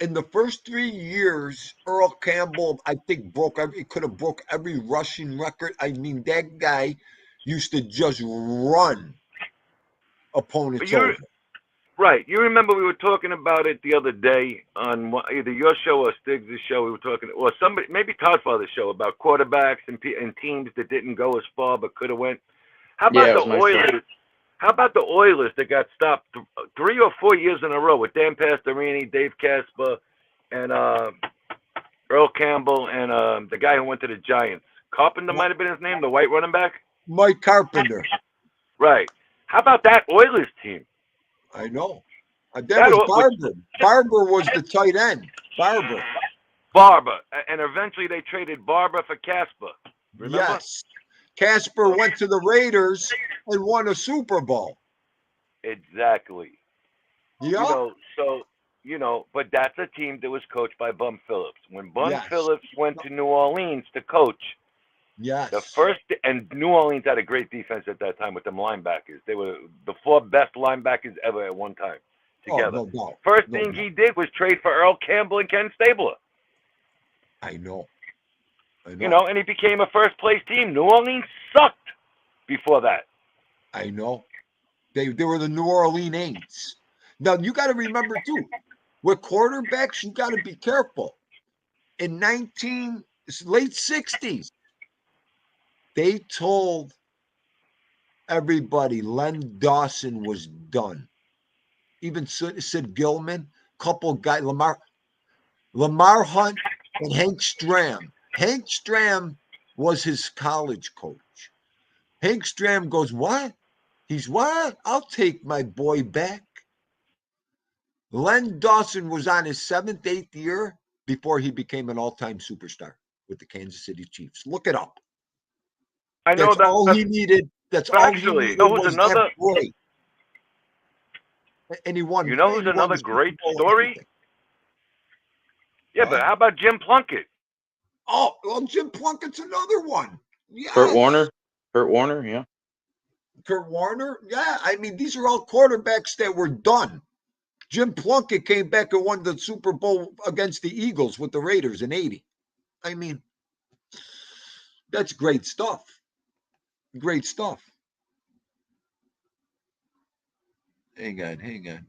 In the first 3 years, Earl Campbell, I think, could have broke every rushing record. I mean, that guy used to just run opponents over. Right. You remember we were talking about it the other day on either your show or Stiggs' show. We were talking, or somebody, maybe Toddfather's show, about quarterbacks and teams that didn't go as far but could have went. How about the Oilers? Show. How about the Oilers that got stopped 3 or 4 years in a row with Dan Pastorini, Dave Casper, and Earl Campbell, and the guy who went to the Giants? Carpenter might have been his name, the white running back? Mike Carpenter. Right. How about that Oilers team? I know. That was Barber. Barber was the tight end. Barber. And eventually they traded Barber for Casper. Remember? Yes. Casper went to the Raiders and won a Super Bowl. Exactly. Yeah. But that's a team that was coached by Bum Phillips. When Bum Phillips went to New Orleans to coach, and New Orleans had a great defense at that time with them linebackers. They were the 4 best linebackers ever at one time together. No doubt. First thing he did was trade for Earl Campbell and Ken Stabler. I know. And he became a first-place team. New Orleans sucked before that. I know. They were the New Orleans Aints. Now, you got to remember, too, with quarterbacks, you got to be careful. In late 60s, they told everybody Len Dawson was done. Even Sid Gilman, couple guys, Lamar Hunt, and Hank Stram. Hank Stram was his college coach. Hank Stram goes, what? He's what? I'll take my boy back. Len Dawson was on his 7th, 8th year before he became an all-time superstar with the Kansas City Chiefs. Look it up. I know that's all he needed. That's all he needed. Was that boy. And he won. You know who's another great story? Yeah, but how about Jim Plunkett? Oh, well, Jim Plunkett's another one. Yes. Kurt Warner, yeah. Kurt Warner, yeah. I mean, these are all quarterbacks that were done. Jim Plunkett came back and won the Super Bowl against the Eagles with the Raiders in '80. I mean, that's great stuff. Great stuff. Hang on.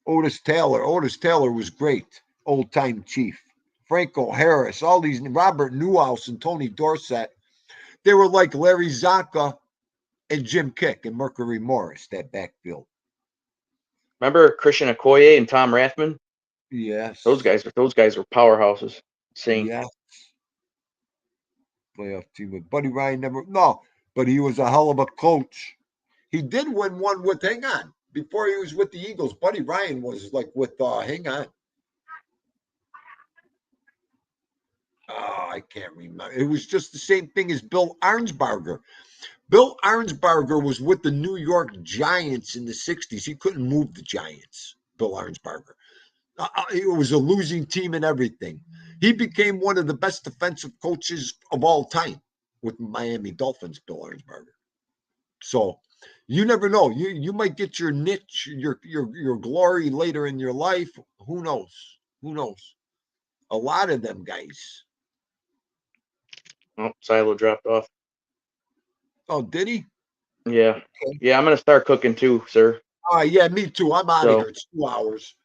Otis Taylor was great. Old-time chief. Franco Harris, all these, Robert Newhouse and Tony Dorsett. They were like Larry Zonka and Jim Kick and Mercury Morris, that backfield. Remember Christian Okoye and Tom Rathman? Yes. Those guys were powerhouses. Yes. Playoff team with Buddy Ryan but he was a hell of a coach. He did win one with, before he was with the Eagles. Buddy Ryan was like with, Oh, I can't remember. It was just the same thing as Bill Arnsparger. Bill Arnsparger was with the New York Giants in the 60s. He couldn't move the Giants, Bill Arnsparger. It was a losing team and everything. He became one of the best defensive coaches of all time with Miami Dolphins, Bill Arnsparger. So you never know. You might get your niche, your glory later in your life. Who knows? A lot of them guys. Oh, Silo dropped off. Oh, did he? Yeah. Okay. Yeah, I'm going to start cooking too, sir. Yeah, me too. I'm out of here. It's 2 hours.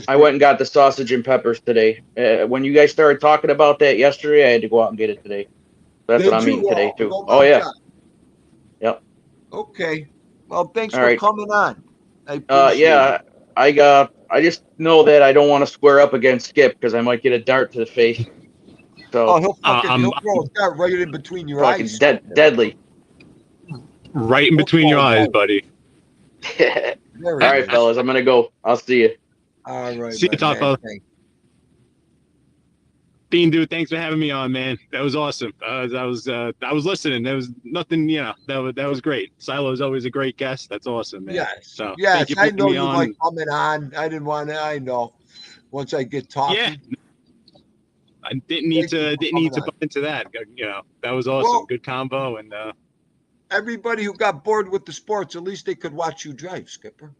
I went and got the sausage and peppers today. When you guys started talking about that yesterday, I had to go out and get it today. That's what I'm eating today too. Oh yeah. Yep. Okay. Well, thanks for coming on. Yeah. I just know that I don't want to square up against Skip because I might get a dart to the face. So he'll throw a dart right in between your eyes. Deadly. Right in between your eyes, buddy. There All he right, is. fellas, I'm gonna go. I'll see you. All right, See you, my man. Topo. Thank Dean, dude, thanks for having me on, man. That was awesome. I was listening. There was nothing, that was great. Silo's always a great guest. That's awesome, man. Yes, So yes. thank you for I having know me you on. like coming on. I didn't want to. I know. Once I get talking, Yeah, I didn't need Thank you to for coming on. butt into that. That was awesome. Well, Good combo, and everybody who got bored with the sports, at least they could watch you drive, Skipper.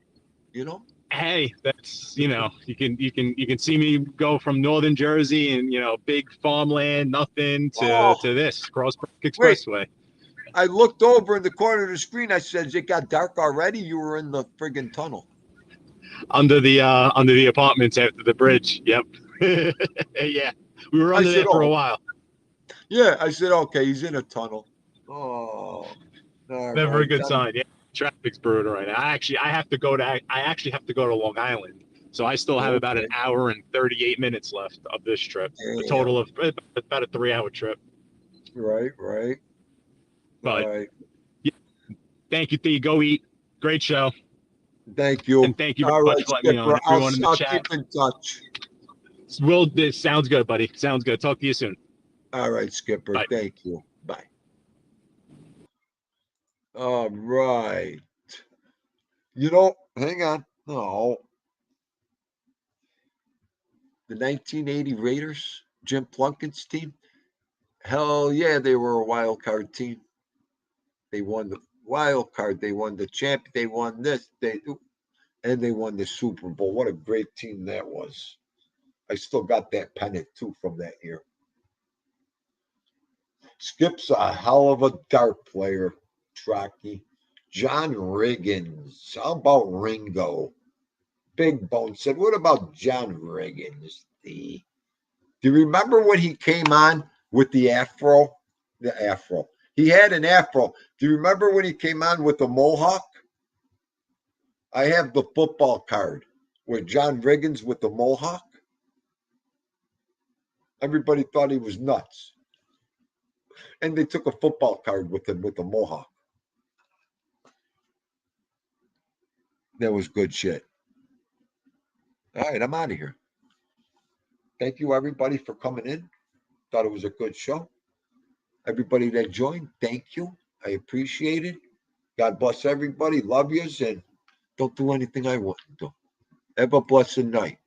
You know. hey, that's you can see me go from northern Jersey and big farmland, nothing Oh, to this Crossbrook wait. Expressway. I looked over in the corner of the screen. I said, "It got dark already." You were in the friggin' tunnel. Under the apartments after the bridge. Yep. Yeah, we were I under said, there for a "Oh, while. yeah." I said, "Okay, he's in a tunnel." Oh, all Never a right. good sign. Yeah, traffic's brutal right now. I actually have to go to Long Island, so I still have about an Okay. hour and 38 minutes left of this trip. The Damn. total of about a 3-hour trip. Right. All But right. thank you, Thea. Go eat. Great show, Thank you. and thank you very All much right, for letting me on. Skipper. Everyone in the I'll chat. keep in touch. This sounds good, buddy. Sounds good. Talk to you soon. All right, Skipper. Bye. Thank you. Bye. All right. Hang on. No. The 1980 Raiders, Jim Plunkett's team. Hell yeah, they were a wild card team. They won the wild card. They won the champ. They won this. And they won the Super Bowl. What a great team that was. I still got that pennant too from that year. Skip's a hell of a dart player, Trocky. John Riggins. How about Ringo? Big Bone said, what about John Riggins? Do you remember when he came on with the afro? The afro. He had an afro. Do you remember when he came on with the mohawk? I have the football card with John Riggins with the mohawk. Everybody thought he was nuts. And they took a football card with him with the mohawk. That was good shit. All right, I'm out of here. Thank you, everybody, for coming in. Thought it was a good show. Everybody that joined, thank you. I appreciate it. God bless everybody. Love yous, and don't do anything I wouldn't do. Have a blessed night.